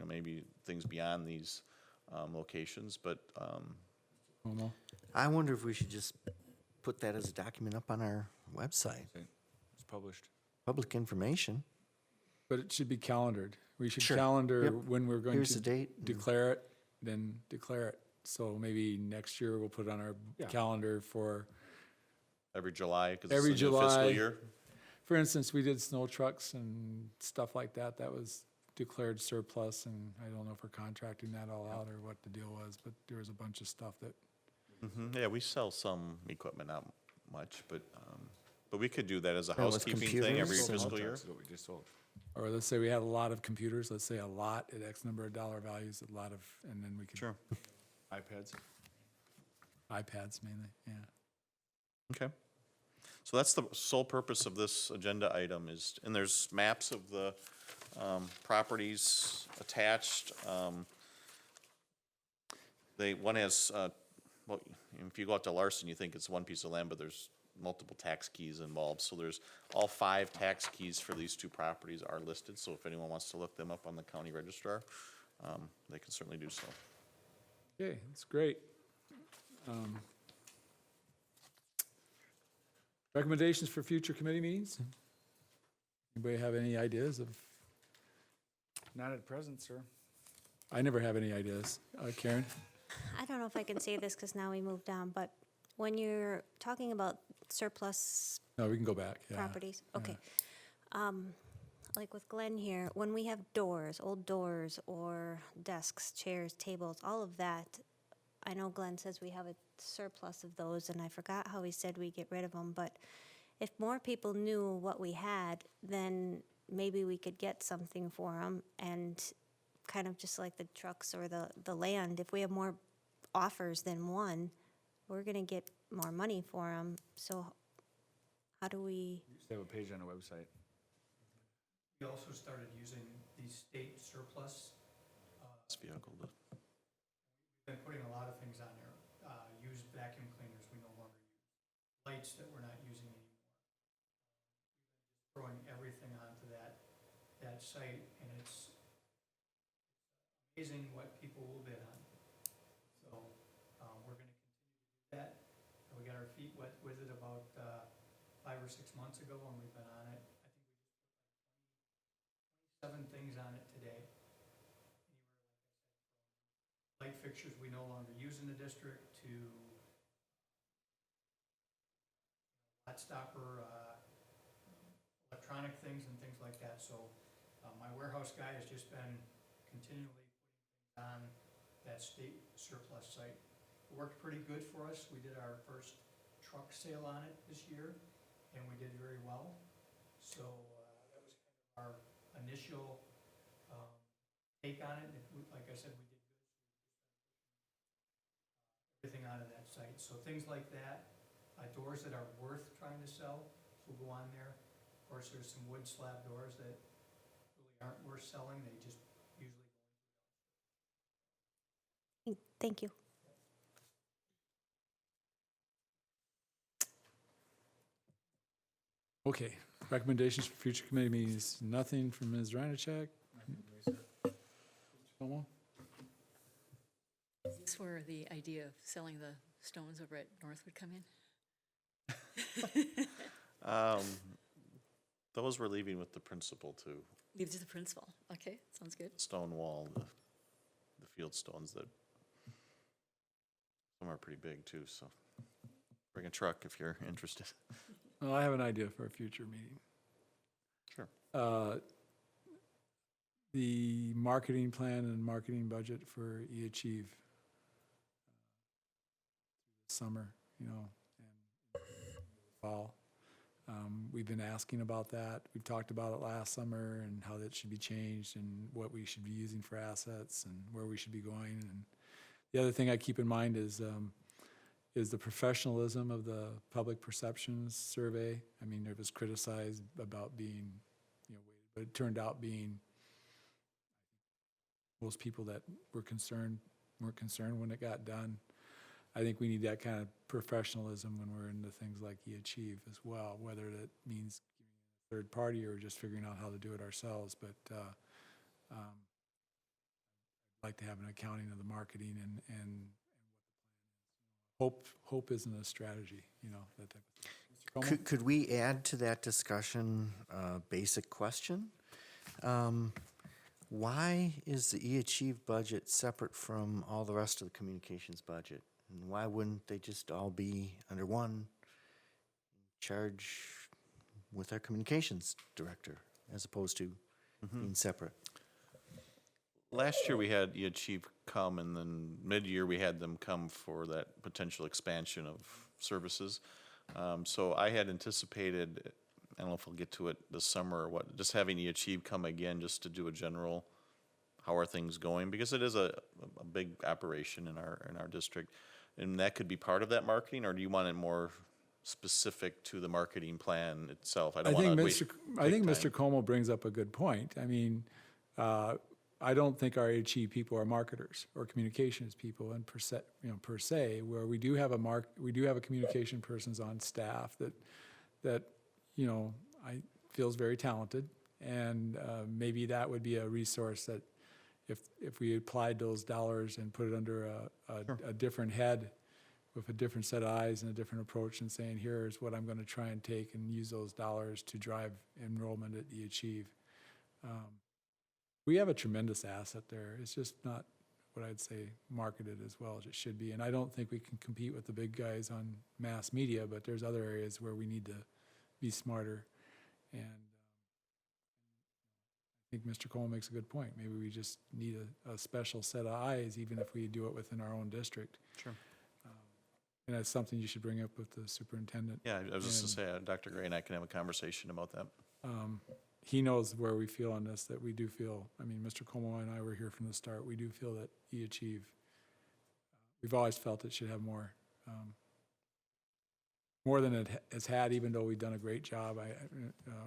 maybe things beyond these locations, but I wonder if we should just put that as a document up on our website. It's published. Public information. But it should be calendared. We should Sure. calendar Yep. when we're going Here's to the date. declare it, then declare it. So maybe next year we'll put it on our Yeah. calendar for, every July, because Every it's a new fiscal July. year. for instance, we did snow trucks and stuff like that. That was declared surplus, and I don't know if we're contracting that all out or what the deal was, but there was a bunch of stuff that, Yeah, we sell some equipment, not much, but we could do that as a Yeah, with housekeeping thing every computers and- fiscal year. That's what we just sold. or let's say we had a lot of computers, let's say a lot at X number of dollar values, a lot of, and then we could. Sure. iPads. iPads mainly, yeah. Okay. So that's the sole purpose of this agenda item is, and there's maps of the properties attached. One has, well, if you go out to Larson, you think it's one piece of land, but there's multiple tax keys involved. So there's, all 5 tax keys for these 2 properties are listed, so if anyone wants to look them up on the county registrar, they can certainly do so. Okay, that's great. Recommendations for future committee meetings? Anybody have any ideas of, Not at present, sir. I never have any ideas. Karen? I don't know if I can say this because now we moved on, but when you're talking about surplus No, we can go back, yeah. properties, okay. Like with Glenn here, when we have doors, old doors or desks, chairs, tables, all of that, I know Glenn says we have a surplus of those, and I forgot how he said we get rid of them, but if more people knew what we had, then maybe we could get something for them, and kind of just like the trucks or the land, if we have more offers than one, we're gonna get more money for them, so how do we? They have a page on the website. We also started using the state surplus. This vehicle, We've been putting a lot of things on there. Used vacuum cleaners we no longer use. Lights that we're not using anymore. Throwing everything onto that site, and it's amazing what people will bid on. So, we're gonna continue to do that. We got our feet wet with it about 5 or 6 months ago, and we've been on it. I think we just put like 27 things on it today. Light fixtures we no longer use in the district to hot stopper, electronic things and things like that. So my warehouse guy has just been continually putting things on that state surplus site. It worked pretty good for us. We did our first truck sale on it this year, and we did very well. So that was kind of our initial take on it. Like I said, we did everything out of that site. So things like that, doors that are worth trying to sell will go on there. Of course, there's some wood slab doors that really aren't worth selling. They just usually go into. Thank you. Okay, recommendations for future committee meetings, nothing from Ms. Reinacek? Como? Is this where the idea of selling the stones over at North would come in? Those we're leaving with the principal to Leave it to the principal. Okay, sounds good. stone wall, the field stones that, some are pretty big too, so bring a truck if you're interested. Well, I have an idea for a future meeting. Sure. The marketing plan and marketing budget for eAchieve. Summer, you know, and fall. We've been asking about that. We've talked about it last summer and how that should be changed and what we should be using for assets and where we should be going. And the other thing I keep in mind is the professionalism of the public perceptions survey. I mean, it was criticized about being, you know, weighted, but it turned out being most people that weren't concerned when it got done. I think we need that kind of professionalism when we're into things like eAchieve as well, whether that means a third party or just figuring out how to do it ourselves. But I'd like to have an accounting of the marketing and hope isn't a strategy, you know, that type of thing. Mr. Como? Could we add to that discussion a basic question? Why is the eAchieve budget separate from all the rest of the communications budget? And why wouldn't they just all be under one charge with our communications director as opposed to being separate? Last year, we had eAchieve come, and then mid-year, we had them come for that potential expansion of services. So I had anticipated, I don't know if we'll get to it this summer or what, just having eAchieve come again just to do a general, how are things going? Because it is a big operation in our district. And that could be part of that marketing, or do you want it more specific to the marketing plan itself? I don't want to I think Mr. Como brings up a good point. I mean, I don't think our HE people are marketers or communications people and per se, where we do have a communication persons on staff that, you know, I feels very talented. And maybe that would be a resource that if we applied those dollars and put it under a different head with a different set of eyes and a different approach and saying, here's what I'm going to try and take and use those dollars to drive enrollment at eAchieve. We have a tremendous asset there. It's just not what I'd say marketed as well as it should be. And I don't think we can compete with the big guys on mass media, but there's other areas where we need to be smarter. And I think Mr. Cole makes a good point. Maybe we just need a special set of eyes, even if we do it within our own district. Sure. And that's something you should bring up with the superintendent. Yeah, I was just gonna say, Dr. Gray and I can have a conversation about that. He knows where we feel on this, that we do feel, I mean, Mr. Como and I were here from the start, we do feel that eAchieve, we've always felt it should have more than it has had, even though we've done a great job.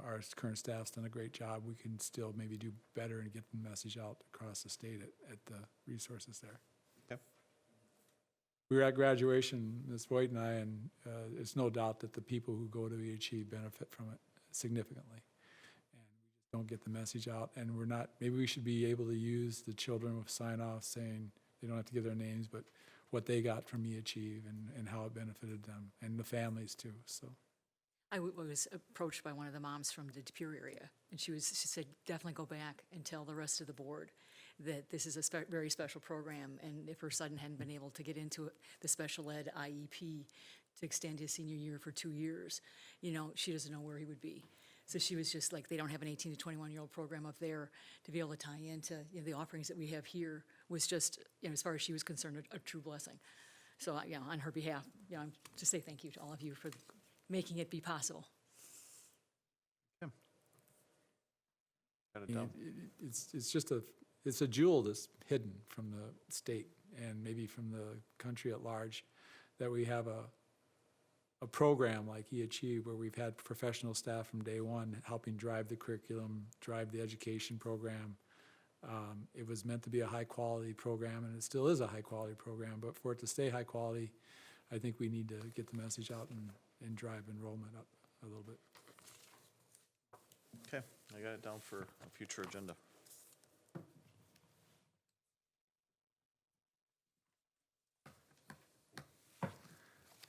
Our current staff's done a great job. We can still maybe do better and get the message out across the state at the resources there. Okay. We were at graduation, Ms. Voigt and I, and it's no doubt that the people who go to eAchieve benefit from it significantly. And we just don't get the message out, and we're not, maybe we should be able to use the children with sign-offs saying, they don't have to give their names, but what they got from eAchieve and how it benefited them, and the families too, so. I was approached by one of the moms from the De Pere area, and she said, definitely go back and tell the rest of the board that this is a very special program, and if her son hadn't been able to get into the special ed IEP to extend his senior year for 2 years, you know, she doesn't know where he would be. So she was just like, they don't have an 18 to 21-year-old program up there to be able to tie into, you know, the offerings that we have here was just, you know, as far as she was concerned, a true blessing. So, you know, on her behalf, you know, just say thank you to all of you for making it be possible. Got it down. It's just it's a jewel that's hidden from the state and maybe from the country at large, that we have a program like eAchieve where we've had professional staff from day one helping drive the curriculum, drive the education program. It was meant to be a high-quality program, and it still is a high-quality program, but for it to stay high quality, I think we need to get the message out and drive enrollment up a little bit. Okay, I got it down for a future agenda.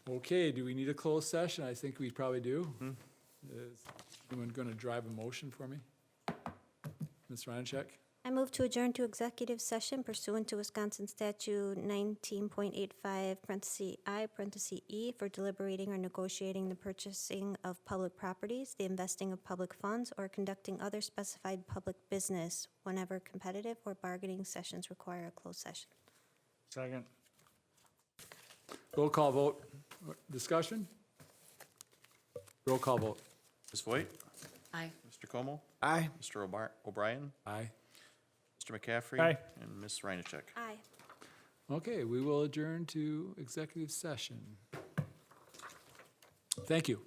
Okay, do we need a closed session? I think we probably do. Is anyone going to drive a motion for me? Ms. Ryanchek? I move to adjourn to executive session pursuant to Wisconsin Statute 19.85, parenthesis I, parenthesis E, for deliberating or negotiating the purchasing of public properties, the investing of public funds, or conducting other specified public business whenever competitive or bargaining sessions require a closed session. Second. Roll call vote. Discussion? Roll call vote. Ms. Voigt? Aye. Mr. Como? Aye. Mr. O'Brien? Aye. Mr. McCaffrey? Aye. And Ms. Reinacek. Aye. Okay, we will adjourn to executive session. Thank you.